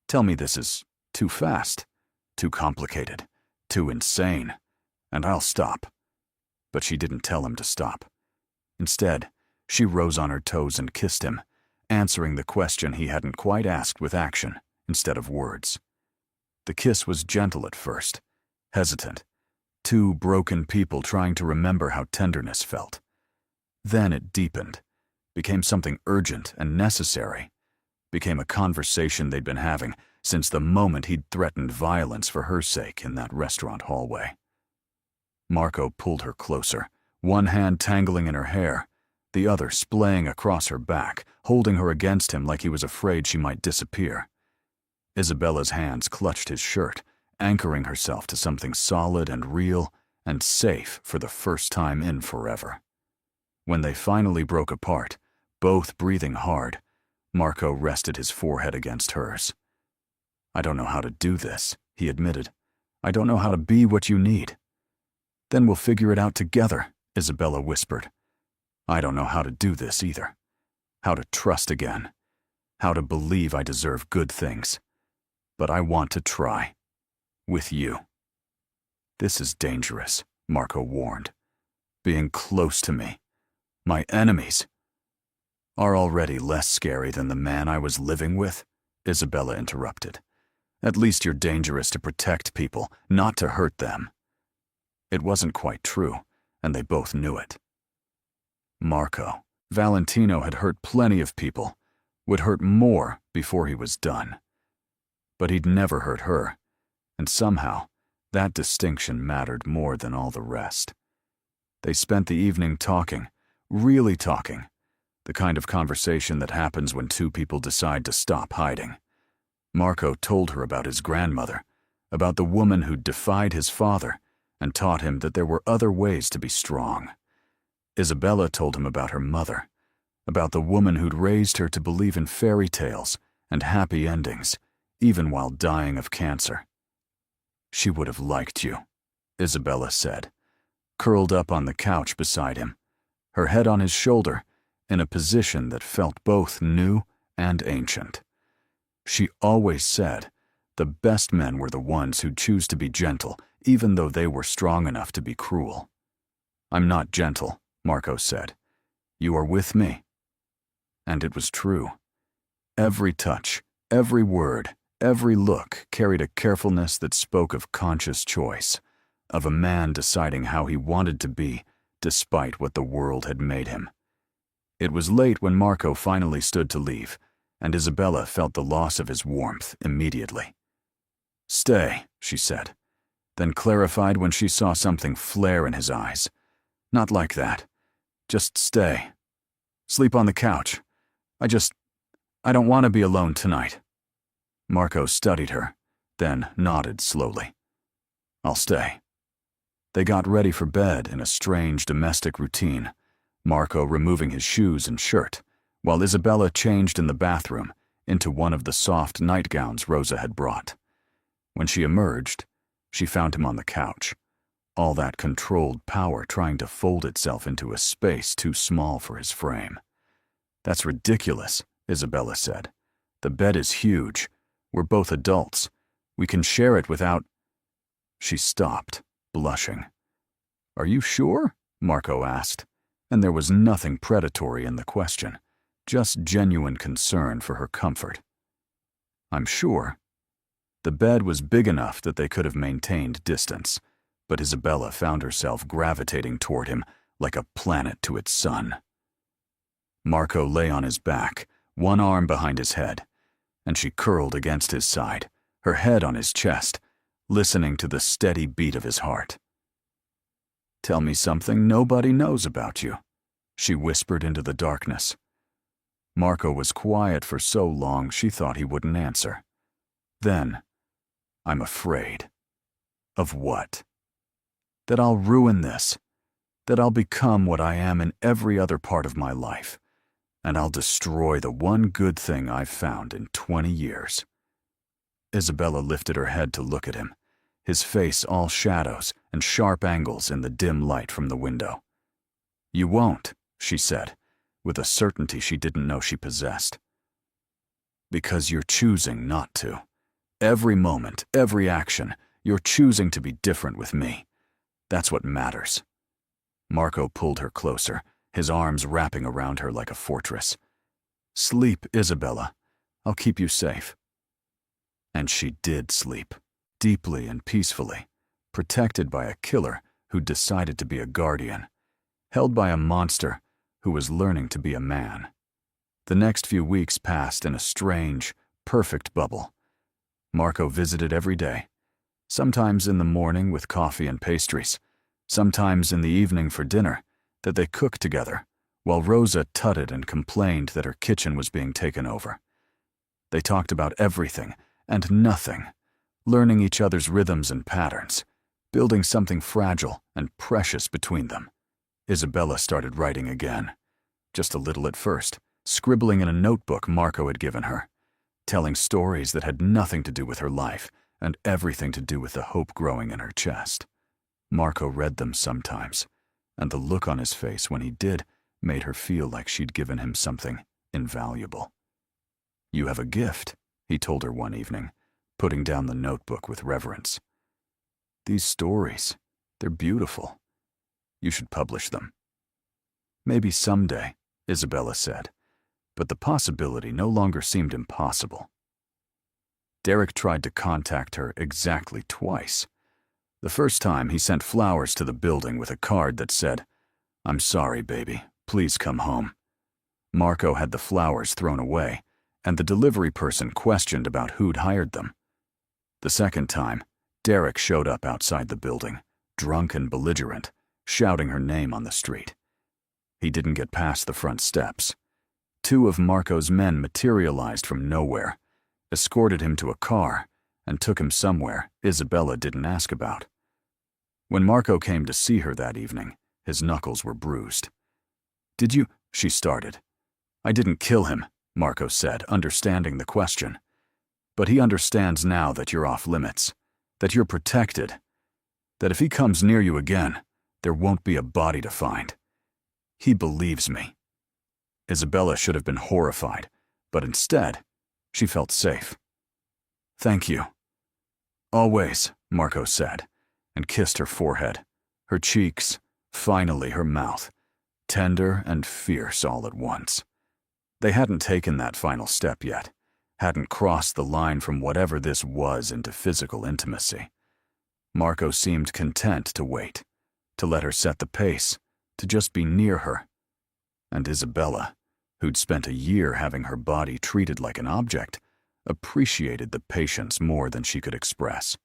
Tell me this is too fast, too complicated, too insane, and I'll stop. But she didn't tell him to stop. Instead, she rose on her toes and kissed him, answering the question he hadn't quite asked with action instead of words. The kiss was gentle at first, hesitant, two broken people trying to remember how tenderness felt. Then it deepened, became something urgent and necessary, became a conversation they'd been having since the moment he'd threatened violence for her sake in that restaurant hallway. Marco pulled her closer, one hand tangling in her hair, the other splaying across her back, holding her against him like he was afraid she might disappear. Isabella's hands clutched his shirt, anchoring herself to something solid and real and safe for the first time in forever. When they finally broke apart, both breathing hard, Marco rested his forehead against hers. I don't know how to do this, he admitted. I don't know how to be what you need. Then we'll figure it out together, Isabella whispered. I don't know how to do this either. How to trust again. How to believe I deserve good things. But I want to try. With you. This is dangerous, Marco warned. Being close to me. My enemies are already less scary than the man I was living with, Isabella interrupted. At least you're dangerous to protect people, not to hurt them. It wasn't quite true, and they both knew it. Marco, Valentino had hurt plenty of people, would hurt more before he was done. But he'd never hurt her, and somehow that distinction mattered more than all the rest. They spent the evening talking, really talking, the kind of conversation that happens when two people decide to stop hiding. Marco told her about his grandmother, about the woman who'd defied his father and taught him that there were other ways to be strong. Isabella told him about her mother, about the woman who'd raised her to believe in fairy tales and happy endings, even while dying of cancer. "She would have liked you," Isabella said, curled up on the couch beside him, her head on his shoulder, in a position that felt both new and ancient. She always said the best men were the ones who'd choose to be gentle, even though they were strong enough to be cruel. "I'm not gentle," Marco said. "You are with me." And it was true. Every touch, every word, every look carried a carefulness that spoke of conscious choice, of a man deciding how he wanted to be, despite what the world had made him. It was late when Marco finally stood to leave, and Isabella felt the loss of his warmth immediately. "Stay," she said, then clarified when she saw something flare in his eyes. "Not like that. Just stay. Sleep on the couch. I don't want to be alone tonight." Marco studied her, then nodded slowly. "I'll stay." They got ready for bed in a strange domestic routine, Marco removing his shoes and shirt, while Isabella changed in the bathroom into one of the soft nightgowns Rosa had brought. When she emerged, she found him on the couch, all that controlled power trying to fold itself into a space too small for his frame. "That's ridiculous," Isabella said. "The bed is huge. We're both adults. We can share it without—" She stopped, blushing. "Are you sure?" Marco asked, and there was nothing predatory in the question, just genuine concern for her comfort. "I'm sure." The bed was big enough that they could have maintained distance, but Isabella found herself gravitating toward him like a planet to its sun. Marco lay on his back, one arm behind his head, and she curled against his side, her head on his chest, listening to the steady beat of his heart. "Tell me something nobody knows about you," she whispered into the darkness. Marco was quiet for so long she thought he wouldn't answer. Then, "I'm afraid." "Of what?" "That I'll ruin this. That I'll become what I am in every other part of my life. And I'll destroy the one good thing I've found in 20 years. Isabella lifted her head to look at him, his face all shadows and sharp angles in the dim light from the window. "You won't," she said, with a certainty she didn't know she possessed. "Because you're choosing not to. Every moment, every action, you're choosing to be different with me. That's what matters." Marco pulled her closer, his arms wrapping around her like a fortress. "Sleep, Isabella. I'll keep you safe." And she did sleep, deeply and peacefully, protected by a killer who decided to be a guardian, held by a monster who was learning to be a man. The next few weeks passed in a strange, perfect bubble. Marco visited every day, sometimes in the morning with coffee and pastries, sometimes in the evening for dinner that they cooked together, while Rosa tutted and complained that her kitchen was being taken over. They talked about everything and nothing, learning each other's rhythms and patterns, building something fragile and precious between them. Isabella started writing again, just a little at first, scribbling in a notebook Marco had given her, telling stories that had nothing to do with her life and everything to do with the hope growing in her chest. Marco read them sometimes, and the look on his face when he did made her feel like she'd given him something invaluable. "You have a gift," he told her one evening, putting down the notebook with reverence. "These stories, they're beautiful. You should publish them." "Maybe someday," Isabella said, but the possibility no longer seemed impossible. Derek tried to contact her exactly twice. The first time he sent flowers to the building with a card that said, "I'm sorry, baby. Please come home." Marco had the flowers thrown away, and the delivery person questioned about who'd hired them. The second time, Derek showed up outside the building, drunk and belligerent, shouting her name on the street. He didn't get past the front steps. 2 of Marco's men materialized from nowhere, escorted him to a car, and took him somewhere Isabella didn't ask about. When Marco came to see her that evening, his knuckles were bruised. "Did you?" she started. "I didn't kill him," Marco said, understanding the question. "But he understands now that you're off limits, that you're protected, that if he comes near you again, there won't be a body to find. He believes me." Isabella should have been horrified, but instead, she felt safe. "Thank you." "Always," Marco said, and kissed her forehead, her cheeks, finally her mouth, tender and fierce all at once. They hadn't taken that final step yet, hadn't crossed the line from whatever this was into physical intimacy. Marco seemed content to wait, to let her set the pace, to just be near her. And Isabella, who'd spent a year having her body treated like an object, appreciated the patience more than she could express.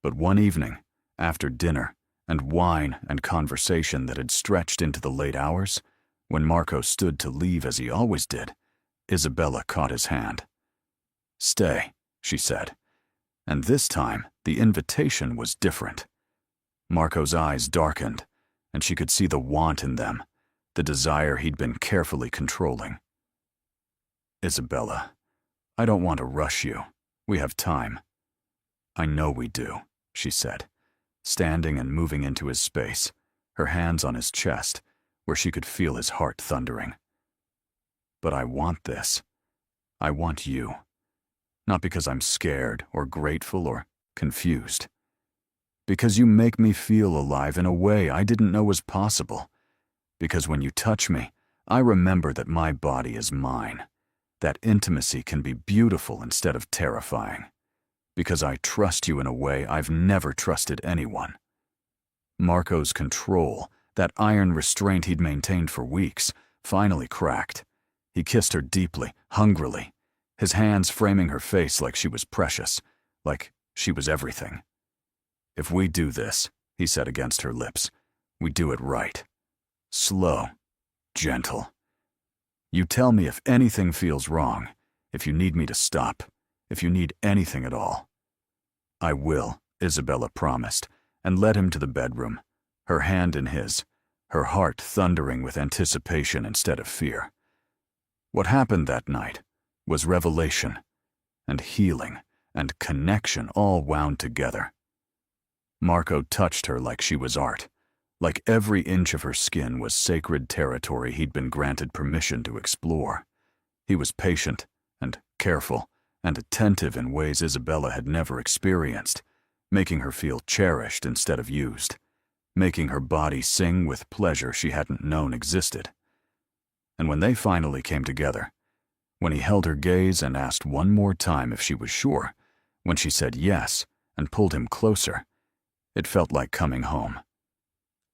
But one evening, after dinner and wine and conversation that had stretched into the late hours, when Marco stood to leave as he always did, Isabella caught his hand. "Stay," she said, and this time the invitation was different. Marco's eyes darkened, and she could see the want in them, the desire he'd been carefully controlling. "Isabella, I don't want to rush you. We have time." "I know we do," she said, standing and moving into his space, her hands on his chest, where she could feel his heart thundering. "But I want this. I want you. Not because I'm scared or grateful or confused. Because you make me feel alive in a way I didn't know was possible. Because when you touch me, I remember that my body is mine. That intimacy can be beautiful instead of terrifying. Because I trust you in a way I've never trusted anyone." Marco's control, that iron restraint he'd maintained for weeks, finally cracked. He kissed her deeply, hungrily, his hands framing her face like she was precious, like she was everything. "If we do this," he said against her lips, "we do it right. Slow, gentle. You tell me if anything feels wrong, if you need me to stop, if you need anything at all." "I will," Isabella promised, and led him to the bedroom, her hand in his, her heart thundering with anticipation instead of fear. What happened that night was revelation, and healing, and connection all wound together. Marco touched her like she was art, like every inch of her skin was sacred territory he'd been granted permission to explore. He was patient and careful and attentive in ways Isabella had never experienced, making her feel cherished instead of used, making her body sing with pleasure she hadn't known existed. And when they finally came together, when he held her gaze and asked one more time if she was sure, when she said yes and pulled him closer, it felt like coming home.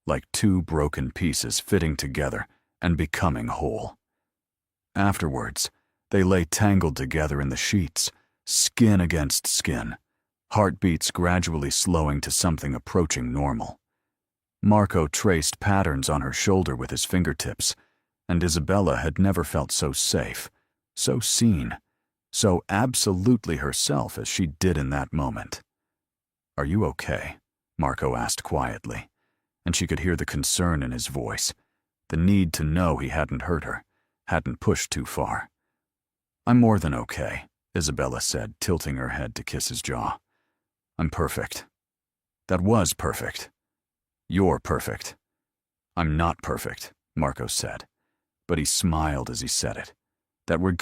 Like 2 broken pieces fitting together and becoming whole. Afterwards, they lay tangled together in the sheets, skin against skin, heartbeats gradually slowing to something approaching normal. Marco traced patterns on her shoulder with his fingertips, and Isabella had never felt so safe, so seen, so absolutely herself as she did in that moment. "Are you okay?" Marco asked quietly, and she could hear the concern in his voice, the need to know he hadn't hurt her, hadn't pushed too far. "I'm more than okay," Isabella said, tilting her head to kiss his jaw. "I'm perfect. That was perfect. You're perfect." "I'm not perfect," Marco said, but he smiled as he said it. That were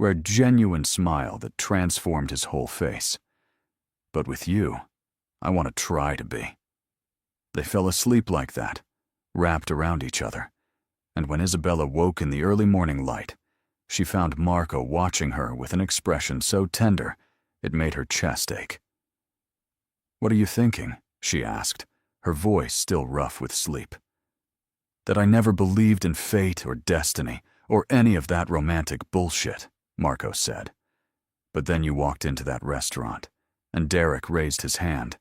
a genuine smile that transformed his whole face. "But with you, I want to try to be." They fell asleep like that, wrapped around each other, and when Isabella woke in the early morning light, she found Marco watching her with an expression so tender it made her chest ache. "What are you thinking?" she asked, her voice still rough with sleep. "That I never believed in fate or destiny or any of that romantic bullshit," Marco said. But then you walked into that restaurant, and Derek raised his hand,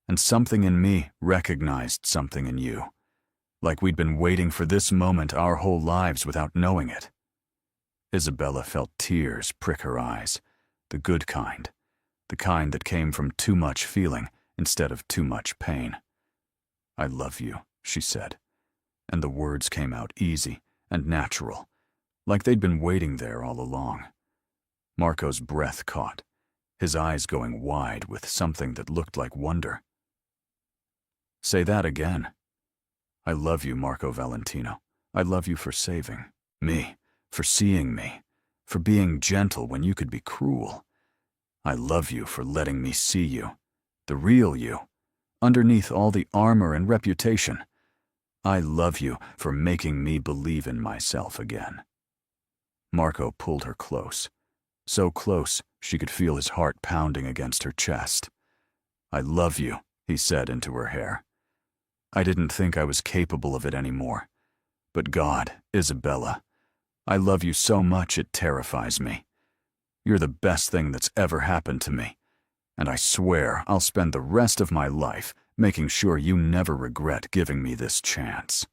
and something in me recognized something in you, like we'd been waiting for this moment our whole lives without knowing it. Isabella felt tears prick her eyes, the good kind, the kind that came from too much feeling instead of too much pain. "I love you," she said, and the words came out easy and natural, like they'd been waiting there all along. Marco's breath caught, his eyes going wide with something that looked like wonder. "Say that again." "I love you, Marco Valentino. I love you for saving me, for seeing me, for being gentle when you could be cruel. I love you for letting me see you, the real you, underneath all the armor and reputation. I love you for making me believe in myself again." Marco pulled her close, so close she could feel his heart pounding against her chest. "I love you," he said into her hair. "I didn't think I was capable of it anymore. But God, Isabella, I love you so much it terrifies me. You're the best thing that's ever happened to me, and I swear I'll spend the rest of my life making sure you never regret giving me this chance."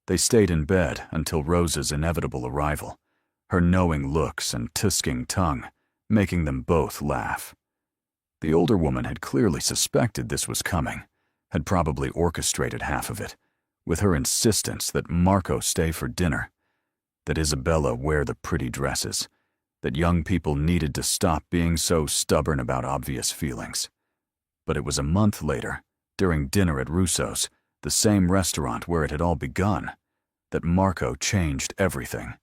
They stayed in bed until Rosa's inevitable arrival, her knowing looks and tusking tongue making them both laugh. The older woman had clearly suspected this was coming, had probably orchestrated half of it, with her insistence that Marco stay for dinner, that Isabella wear the pretty dresses, that young people needed to stop being so stubborn about obvious feelings. But it was a month later, during dinner at Russo's, the same restaurant where it had all begun, that Marco changed everything.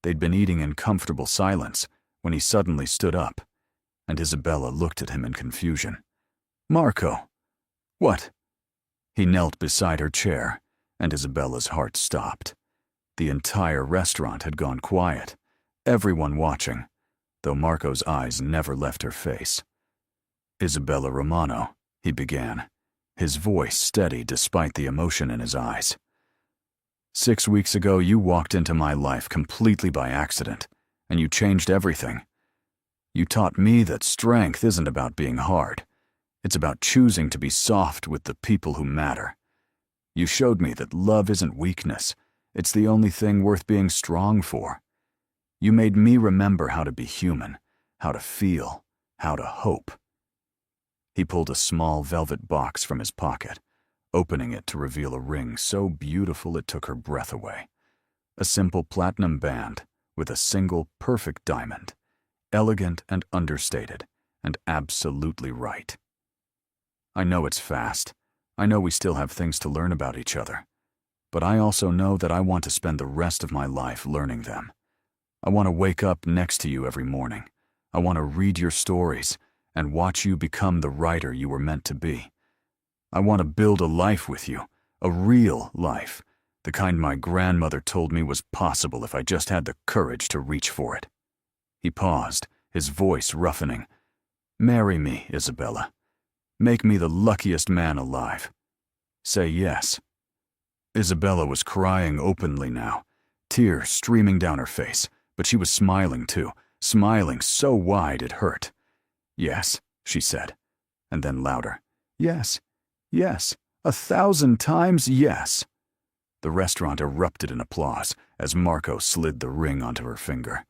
They'd been eating in comfortable silence when he suddenly stood up, and Isabella looked at him in confusion. "Marco! What?" He knelt beside her chair, and Isabella's heart stopped. The entire restaurant had gone quiet, everyone watching, though Marco's eyes never left her face. "Isabella Romano," he began, his voice steady despite the emotion in his eyes. "6 weeks ago you walked into my life completely by accident, and you changed everything. You taught me that strength isn't about being hard. It's about choosing to be soft with the people who matter. You showed me that love isn't weakness. It's the only thing worth being strong for. You made me remember how to be human, how to feel, how to hope." He pulled a small velvet box from his pocket, opening it to reveal a ring so beautiful it took her breath away. A simple platinum band with a single perfect diamond, elegant and understated, and absolutely right. "I know it's fast. I know we still have things to learn about each other. But I also know that I want to spend the rest of my life learning them. I want to wake up next to you every morning. I want to read your stories and watch you become the writer you were meant to be. I want to build a life with you, a real life, the kind my grandmother told me was possible if I just had the courage to reach for it." He paused, his voice roughening. "Marry me, Isabella. Make me the luckiest man alive. Say yes." Isabella was crying openly now, tears streaming down her face, but she was smiling too, smiling so wide it hurt. "Yes," she said, and then louder. "Yes, yes, 1,000 times yes." The restaurant erupted in applause as Marco slid the ring onto her finger,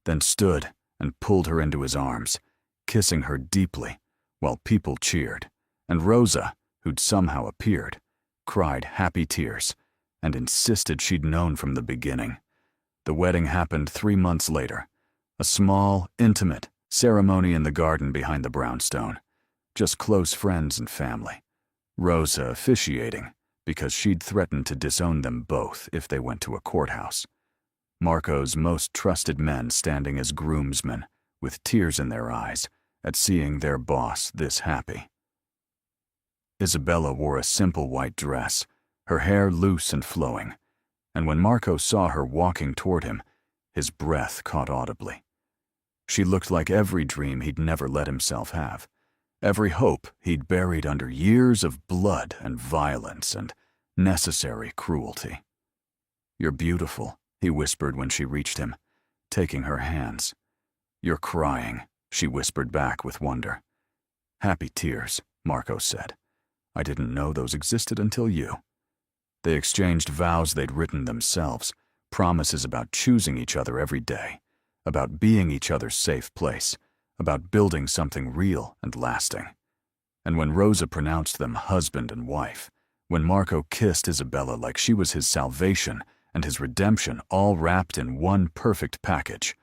then stood and pulled her into his arms, kissing her deeply, while people cheered, and Rosa, who'd somehow appeared, cried happy tears and insisted she'd known from the beginning. The wedding happened 3 months later, a small, intimate ceremony in the garden behind the brownstone, just close friends and family, Rosa officiating because she'd threatened to disown them both if they went to a courthouse. Marco's most trusted men standing as groomsmen, with tears in their eyes at seeing their boss this happy. Isabella wore a simple white dress, her hair loose and flowing, and when Marco saw her walking toward him, his breath caught audibly. She looked like every dream he'd never let himself have, every hope he'd buried under years of blood and violence and necessary cruelty. "You're beautiful," he whispered when she reached him, taking her hands. "You're crying," she whispered back with wonder. "Happy tears," Marco said. "I didn't know those existed until you." They exchanged vows they'd written themselves, promises about choosing each other every day, about being each other's safe place, about building something real and lasting. And when Rosa pronounced them husband and wife, when Marco kissed Isabella like she was his salvation and his redemption all wrapped in one perfect package,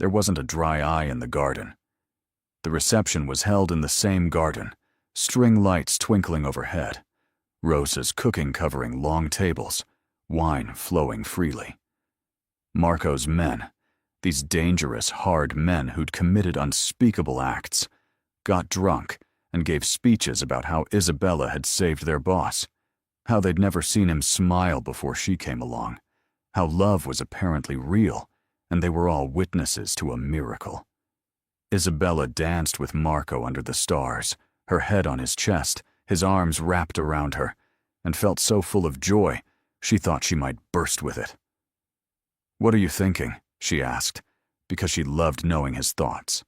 there wasn't a dry eye in the garden. The reception was held in the same garden, string lights twinkling overhead, Rosa's cooking covering long tables, wine flowing freely. Marco's men, these dangerous, hard men who'd committed unspeakable acts, got drunk and gave speeches about how Isabella had saved their boss, how they'd never seen him smile before she came along, how love was apparently real, and they were all witnesses to a miracle. Isabella danced with Marco under the stars, her head on his chest, his arms wrapped around her, and felt so full of joy she thought she might burst with it. "What are you thinking?" she asked, because she loved knowing his thoughts.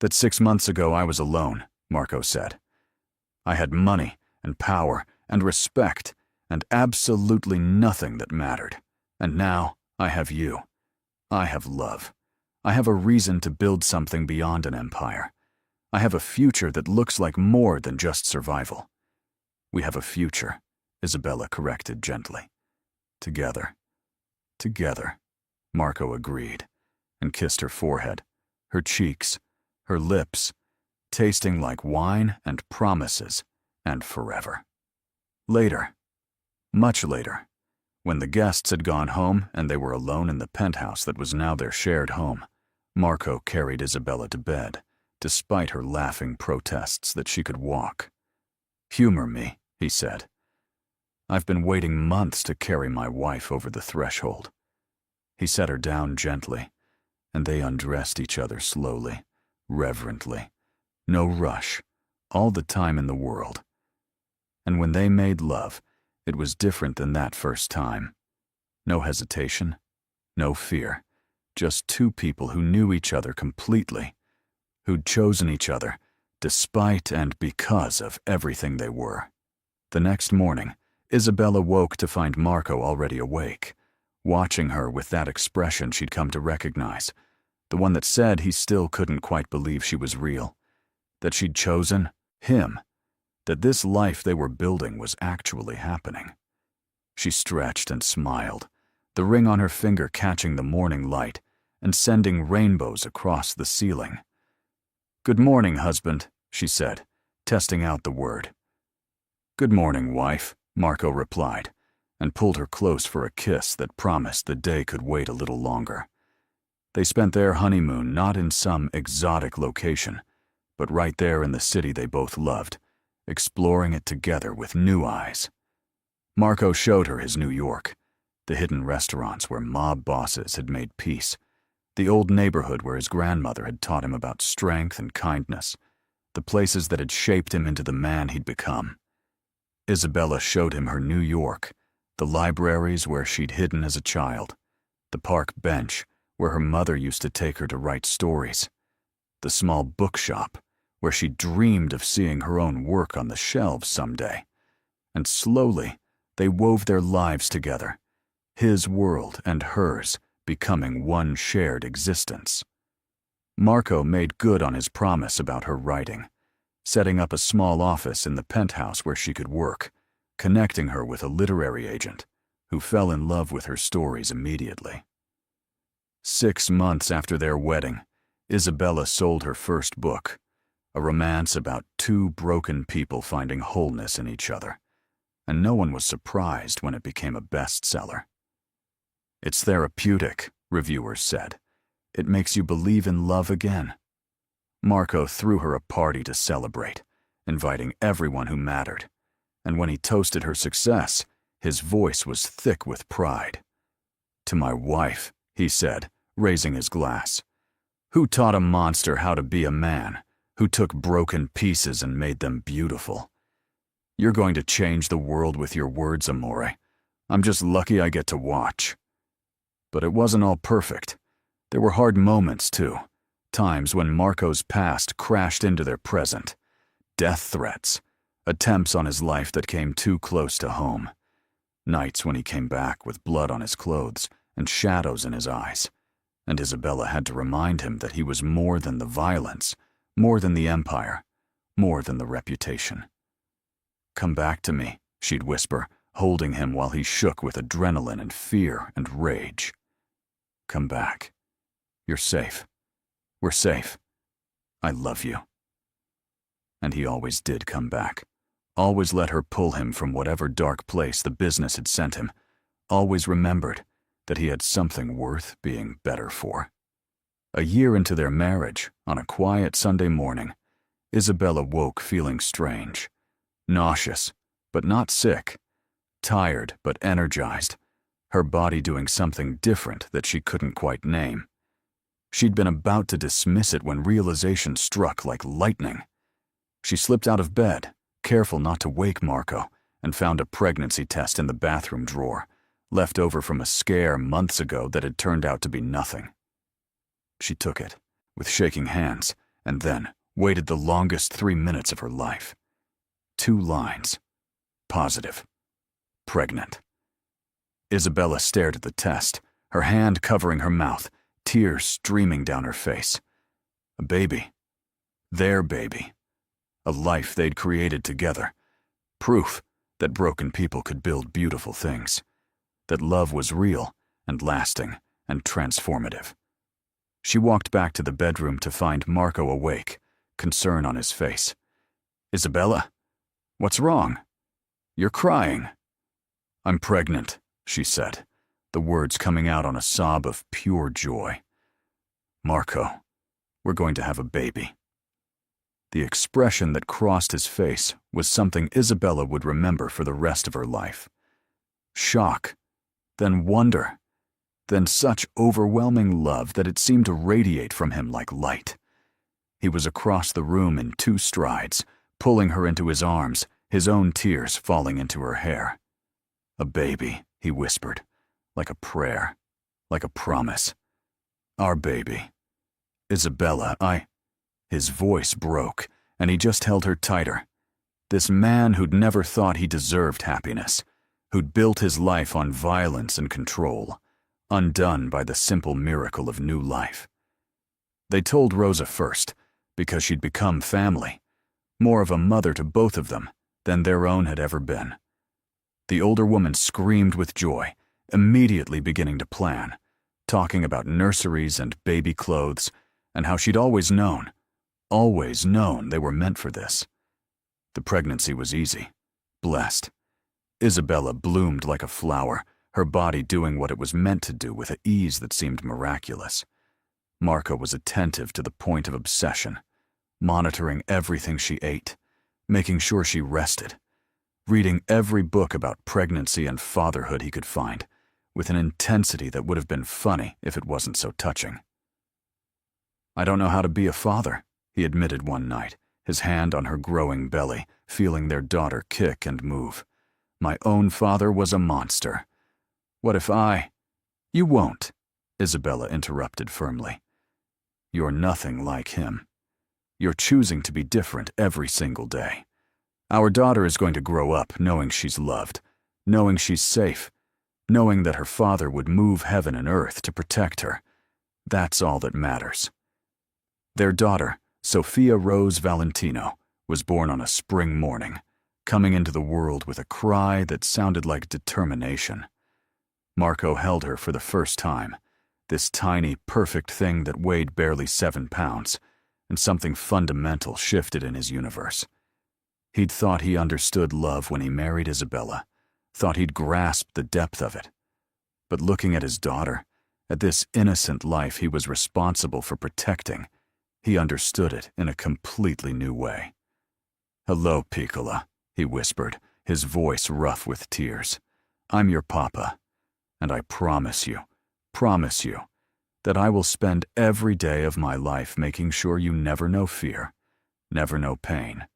"That 6 months ago I was alone," Marco said. "I had money and power and respect and absolutely nothing that mattered. And now I have you. I have love. I have a reason to build something beyond an empire. I have a future that looks like more than just survival." "We have a future," Isabella corrected gently. "Together." "Together," Marco agreed, and kissed her forehead, her cheeks, her lips, tasting like wine and promises and forever. Later, much later, when the guests had gone home and they were alone in the penthouse that was now their shared home, Marco carried Isabella to bed, despite her laughing protests that she could walk. "Humor me," he said. "I've been waiting months to carry my wife over the threshold." He set her down gently, and they undressed each other slowly, reverently. No rush, all the time in the world. And when they made love, it was different than that first time. No hesitation, no fear, just two people who knew each other completely, who'd chosen each other despite and because of everything they were. The next morning, Isabella woke to find Marco already awake, watching her with that expression she'd come to recognize, the one that said he still couldn't quite believe she was real, that she'd chosen him, that this life they were building was actually happening. She stretched and smiled, the ring on her finger catching the morning light and sending rainbows across the ceiling. "Good morning, husband," she said, testing out the word. "Good morning, wife," Marco replied, and pulled her close for a kiss that promised the day could wait a little longer. They spent their honeymoon not in some exotic location, but right there in the city they both loved, exploring it together with new eyes. Marco showed her his New York, the hidden restaurants where mob bosses had made peace, the old neighborhood where his grandmother had taught him about strength and kindness, the places that had shaped him into the man he'd become. Isabella showed him her New York, the libraries where she'd hidden as a child, the park bench where her mother used to take her to write stories, the small bookshop where she dreamed of seeing her own work on the shelves someday. And slowly, they wove their lives together, his world and hers becoming one shared existence. Marco made good on his promise about her writing, setting up a small office in the penthouse where she could work, connecting her with a literary agent who fell in love with her stories immediately. 6 months after their wedding, Isabella sold her first book, a romance about two broken people finding wholeness in each other, and no one was surprised when it became a bestseller. "It's therapeutic," reviewers said. "It makes you believe in love again." Marco threw her a party to celebrate, inviting everyone who mattered, and when he toasted her success, his voice was thick with pride. "To my wife," he said, raising his glass, "who taught a monster how to be a man, who took broken pieces and made them beautiful. You're going to change the world with your words, amore. I'm just lucky I get to watch." But it wasn't all perfect. There were hard moments, too. Times when Marco's past crashed into their present. Death threats. Attempts on his life that came too close to home. Nights when he came back with blood on his clothes and shadows in his eyes. And Isabella had to remind him that he was more than the violence, more than the empire, more than the reputation. "Come back to me," she'd whisper, holding him while he shook with adrenaline and fear and rage. "Come back. You're safe. We're safe. I love you." And he always did come back. Always let her pull him from whatever dark place the business had sent him. Always remembered that he had something worth being better for. A year into their marriage, on a quiet Sunday morning, Isabella woke feeling strange. Nauseous, but not sick. Tired, but energized. Her body doing something different that she couldn't quite name. She'd been about to dismiss it when realization struck like lightning. She slipped out of bed, careful not to wake Marco, and found a pregnancy test in the bathroom drawer, left over from a scare months ago that had turned out to be nothing. She took it, with shaking hands, and then waited the longest 3 minutes of her life. 2 lines. Positive. Pregnant. Isabella stared at the test, her hand covering her mouth, tears streaming down her face. A baby. Their baby. A life they'd created together. Proof that broken people could build beautiful things. That love was real and lasting and transformative. She walked back to the bedroom to find Marco awake, concern on his face. "Isabella, what's wrong? You're crying." "I'm pregnant," she said, the words coming out on a sob of pure joy. "Marco, we're going to have a baby." The expression that crossed his face was something Isabella would remember for the rest of her life. Shock, then wonder, then such overwhelming love that it seemed to radiate from him like light. He was across the room in 2 strides, pulling her into his arms, his own tears falling into her hair. "A baby," he whispered, like a prayer, like a promise. "Our baby. Isabella, His voice broke, and he just held her tighter. This man who'd never thought he deserved happiness, who'd built his life on violence and control, undone by the simple miracle of new life. They told Rosa first, because she'd become family, more of a mother to both of them than their own had ever been. The older woman screamed with joy, immediately beginning to plan, talking about nurseries and baby clothes, and how she'd always known they were meant for this. The pregnancy was easy, blessed. Isabella bloomed like a flower, her body doing what it was meant to do with an ease that seemed miraculous. Marco was attentive to the point of obsession, monitoring everything she ate, making sure she rested, reading every book about pregnancy and fatherhood he could find, with an intensity that would have been funny if it wasn't so touching. "I don't know how to be a father," he admitted one night, his hand on her growing belly, feeling their daughter kick and move. "My own father was a monster. What if I—" "You won't," Isabella interrupted firmly. "You're nothing like him. You're choosing to be different every single day. Our daughter is going to grow up knowing she's loved, knowing she's safe, knowing that her father would move heaven and earth to protect her. That's all that matters." Their daughter, Sophia Rose Valentino, was born on a spring morning, coming into the world with a cry that sounded like determination. Marco held her for the first time, this tiny, perfect thing that weighed barely 7 pounds, and something fundamental shifted in his universe. He'd thought he understood love when he married Isabella, thought he'd grasped the depth of it. But looking at his daughter, at this innocent life he was responsible for protecting, he understood it in a completely new way. "Hello, Piccola," he whispered, his voice rough with tears. "I'm your papa, and I promise you, that I will spend every day of my life making sure you never know fear, never know pain,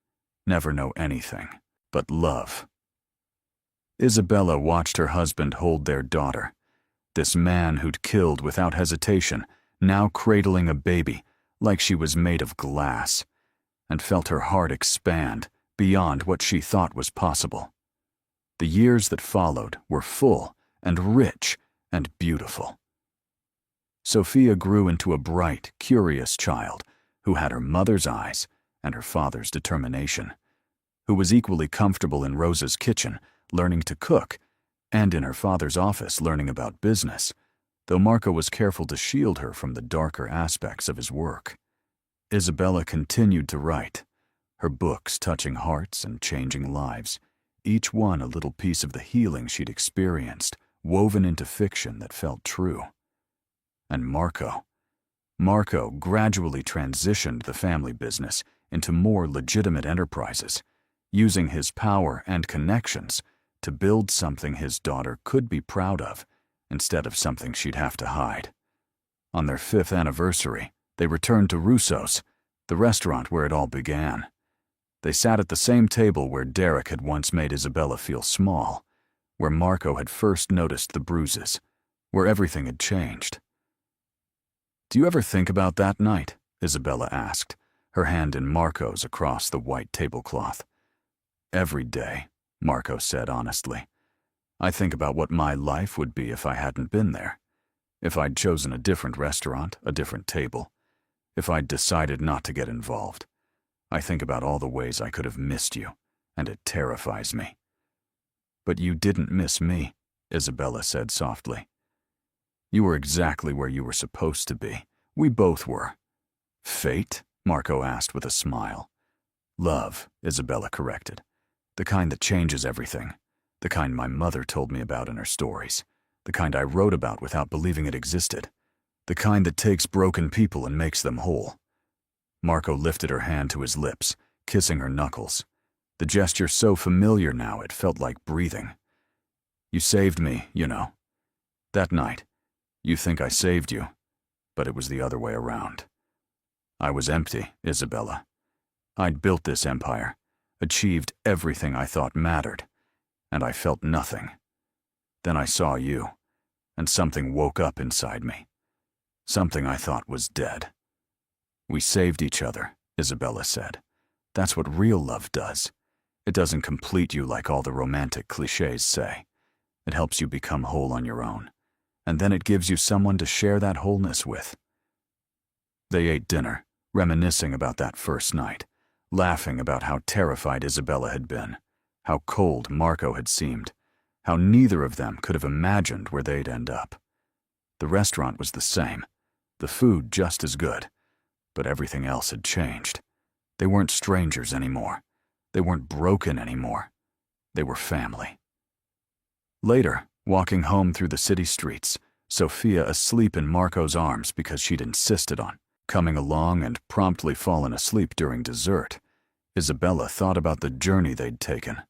never know anything but love." Isabella watched her husband hold their daughter, this man who'd killed without hesitation, now cradling a baby like she was made of glass, and felt her heart expand beyond what she thought was possible. The years that followed were full and rich and beautiful. Sophia grew into a bright, curious child who had her mother's eyes and her father's determination, who was equally comfortable in Rosa's kitchen, learning to cook, and in her father's office learning about business, though Marco was careful to shield her from the darker aspects of his work. Isabella continued to write, her books touching hearts and changing lives, each one a little piece of the healing she'd experienced, woven into fiction that felt true. And Marco gradually transitioned the family business into more legitimate enterprises, using his power and connections to build something his daughter could be proud of instead of something she'd have to hide. On their 5th anniversary, they returned to Russo's, the restaurant where it all began. They sat at the same table where Derek had once made Isabella feel small, where Marco had first noticed the bruises, where everything had changed. "Do you ever think about that night?" Isabella asked, her hand in Marco's across the white tablecloth. "Every day," Marco said honestly. "I think about what my life would be if I hadn't been there, if I'd chosen a different restaurant, a different table, if I'd decided not to get involved. I think about all the ways I could have missed you, and it terrifies me." "But you didn't miss me," Isabella said softly. "You were exactly where you were supposed to be. We both were." "Fate?" Marco asked with a smile. "Love," Isabella corrected. "The kind that changes everything. The kind my mother told me about in her stories. The kind I wrote about without believing it existed. The kind that takes broken people and makes them whole." Marco lifted her hand to his lips, kissing her knuckles. The gesture so familiar now it felt like breathing. "You saved me, you know. That night, you think I saved you, but it was the other way around. I was empty, Isabella. I'd built this empire, achieved everything I thought mattered, and I felt nothing. Then I saw you, and something woke up inside me. Something I thought was dead." "We saved each other," Isabella said. "That's what real love does. It doesn't complete you like all the romantic cliches say. It helps you become whole on your own, and then it gives you someone to share that wholeness with." They ate dinner, reminiscing about that first night, laughing about how terrified Isabella had been, how cold Marco had seemed, how neither of them could have imagined where they'd end up. The restaurant was the same, the food just as good, but everything else had changed. They weren't strangers anymore. They weren't broken anymore. They were family. Later, walking home through the city streets, Sophia asleep in Marco's arms because she'd insisted on coming along and promptly fallen asleep during dessert, Isabella thought about the journey they'd taken.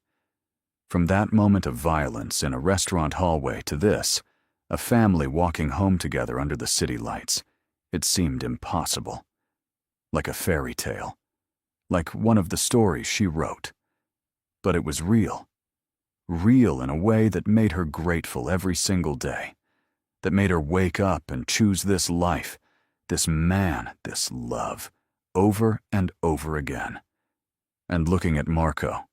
From that moment of violence in a restaurant hallway to this, a family walking home together under the city lights, it seemed impossible. Like a fairy tale. Like one of the stories she wrote. But it was real. Real in a way that made her grateful every single day. That made her wake up and choose this life, this man, this love, over and over again. And looking at Marco,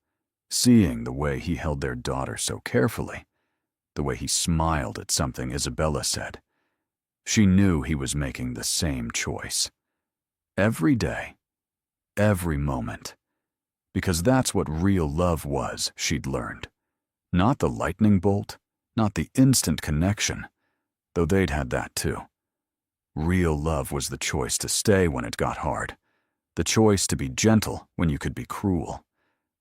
seeing the way he held their daughter so carefully, the way he smiled at something Isabella said, she knew he was making the same choice. Every day, every moment. Because that's what real love was, she'd learned. Not the lightning bolt, not the instant connection, though they'd had that too. Real love was the choice to stay when it got hard, the choice to be gentle when you could be cruel,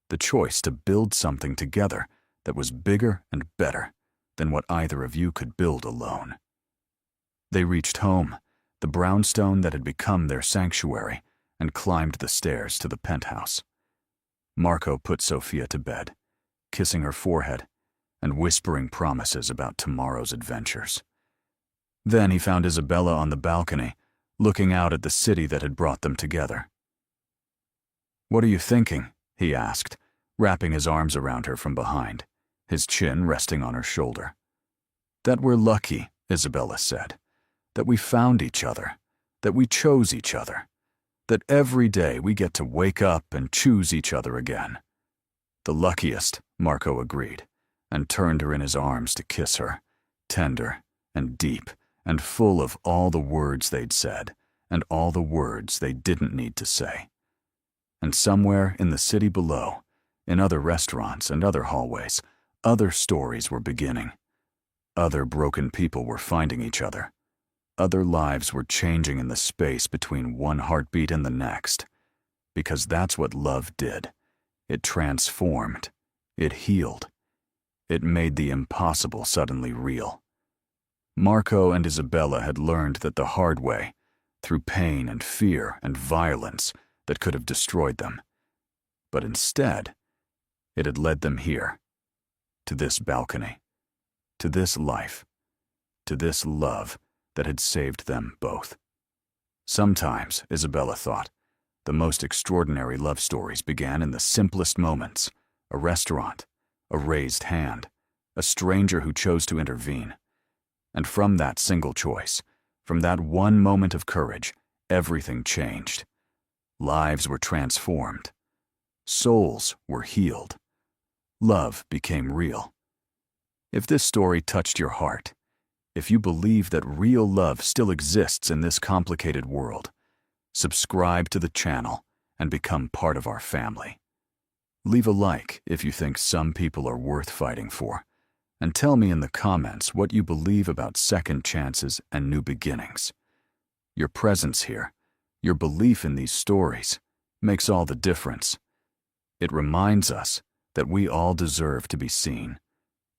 the choice to build something together that was bigger and better than what either of you could build alone. They reached home, the brownstone that had become their sanctuary, and climbed the stairs to the penthouse. Marco put Sophia to bed, kissing her forehead and whispering promises about tomorrow's adventures. Then he found Isabella on the balcony, looking out at the city that had brought them together. "What are you thinking?" he asked, wrapping his arms around her from behind, his chin resting on her shoulder. "That we're lucky," Isabella said. "That we found each other. that we chose each other, that every day we get to wake up and choose each other again. The luckiest, Marco agreed, and turned her in his arms to kiss her, tender and deep and full of all the words they'd said and all the words they didn't need to say. And somewhere in the city below, in other restaurants and other hallways, other stories were beginning. Other broken people were finding each other. Other lives were changing in the space between one heartbeat and the next. Because that's what love did. It transformed. It healed. It made the impossible suddenly real. Marco and Isabella had learned that the hard way, through pain and fear and violence that could have destroyed them. But instead, it had led them here, to this balcony, to this life, to this love that had saved them both. Sometimes, Isabella thought, the most extraordinary love stories began in the simplest moments: a restaurant, a raised hand, a stranger who chose to intervene. And from that single choice, from that one moment of courage, everything changed. Lives were transformed. Souls were healed. Love became real. If this story touched your heart, if you believe that real love still exists in this complicated world, subscribe to the channel and become part of our family. Leave a like if you think some people are worth fighting for, and tell me in the comments what you believe about second chances and new beginnings. Your presence here, your belief in these stories, makes all the difference. It reminds us that we all deserve to be seen,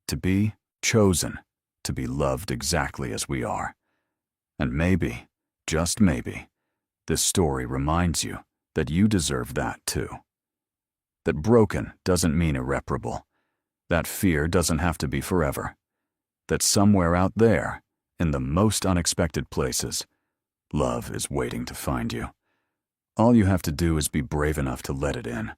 to be chosen, to be loved exactly as we are. And maybe, just maybe, this story reminds you that you deserve that too. That broken doesn't mean irreparable. That fear doesn't have to be forever. That somewhere out there, in the most unexpected places, love is waiting to find you. All you have to do is be brave enough to let it in.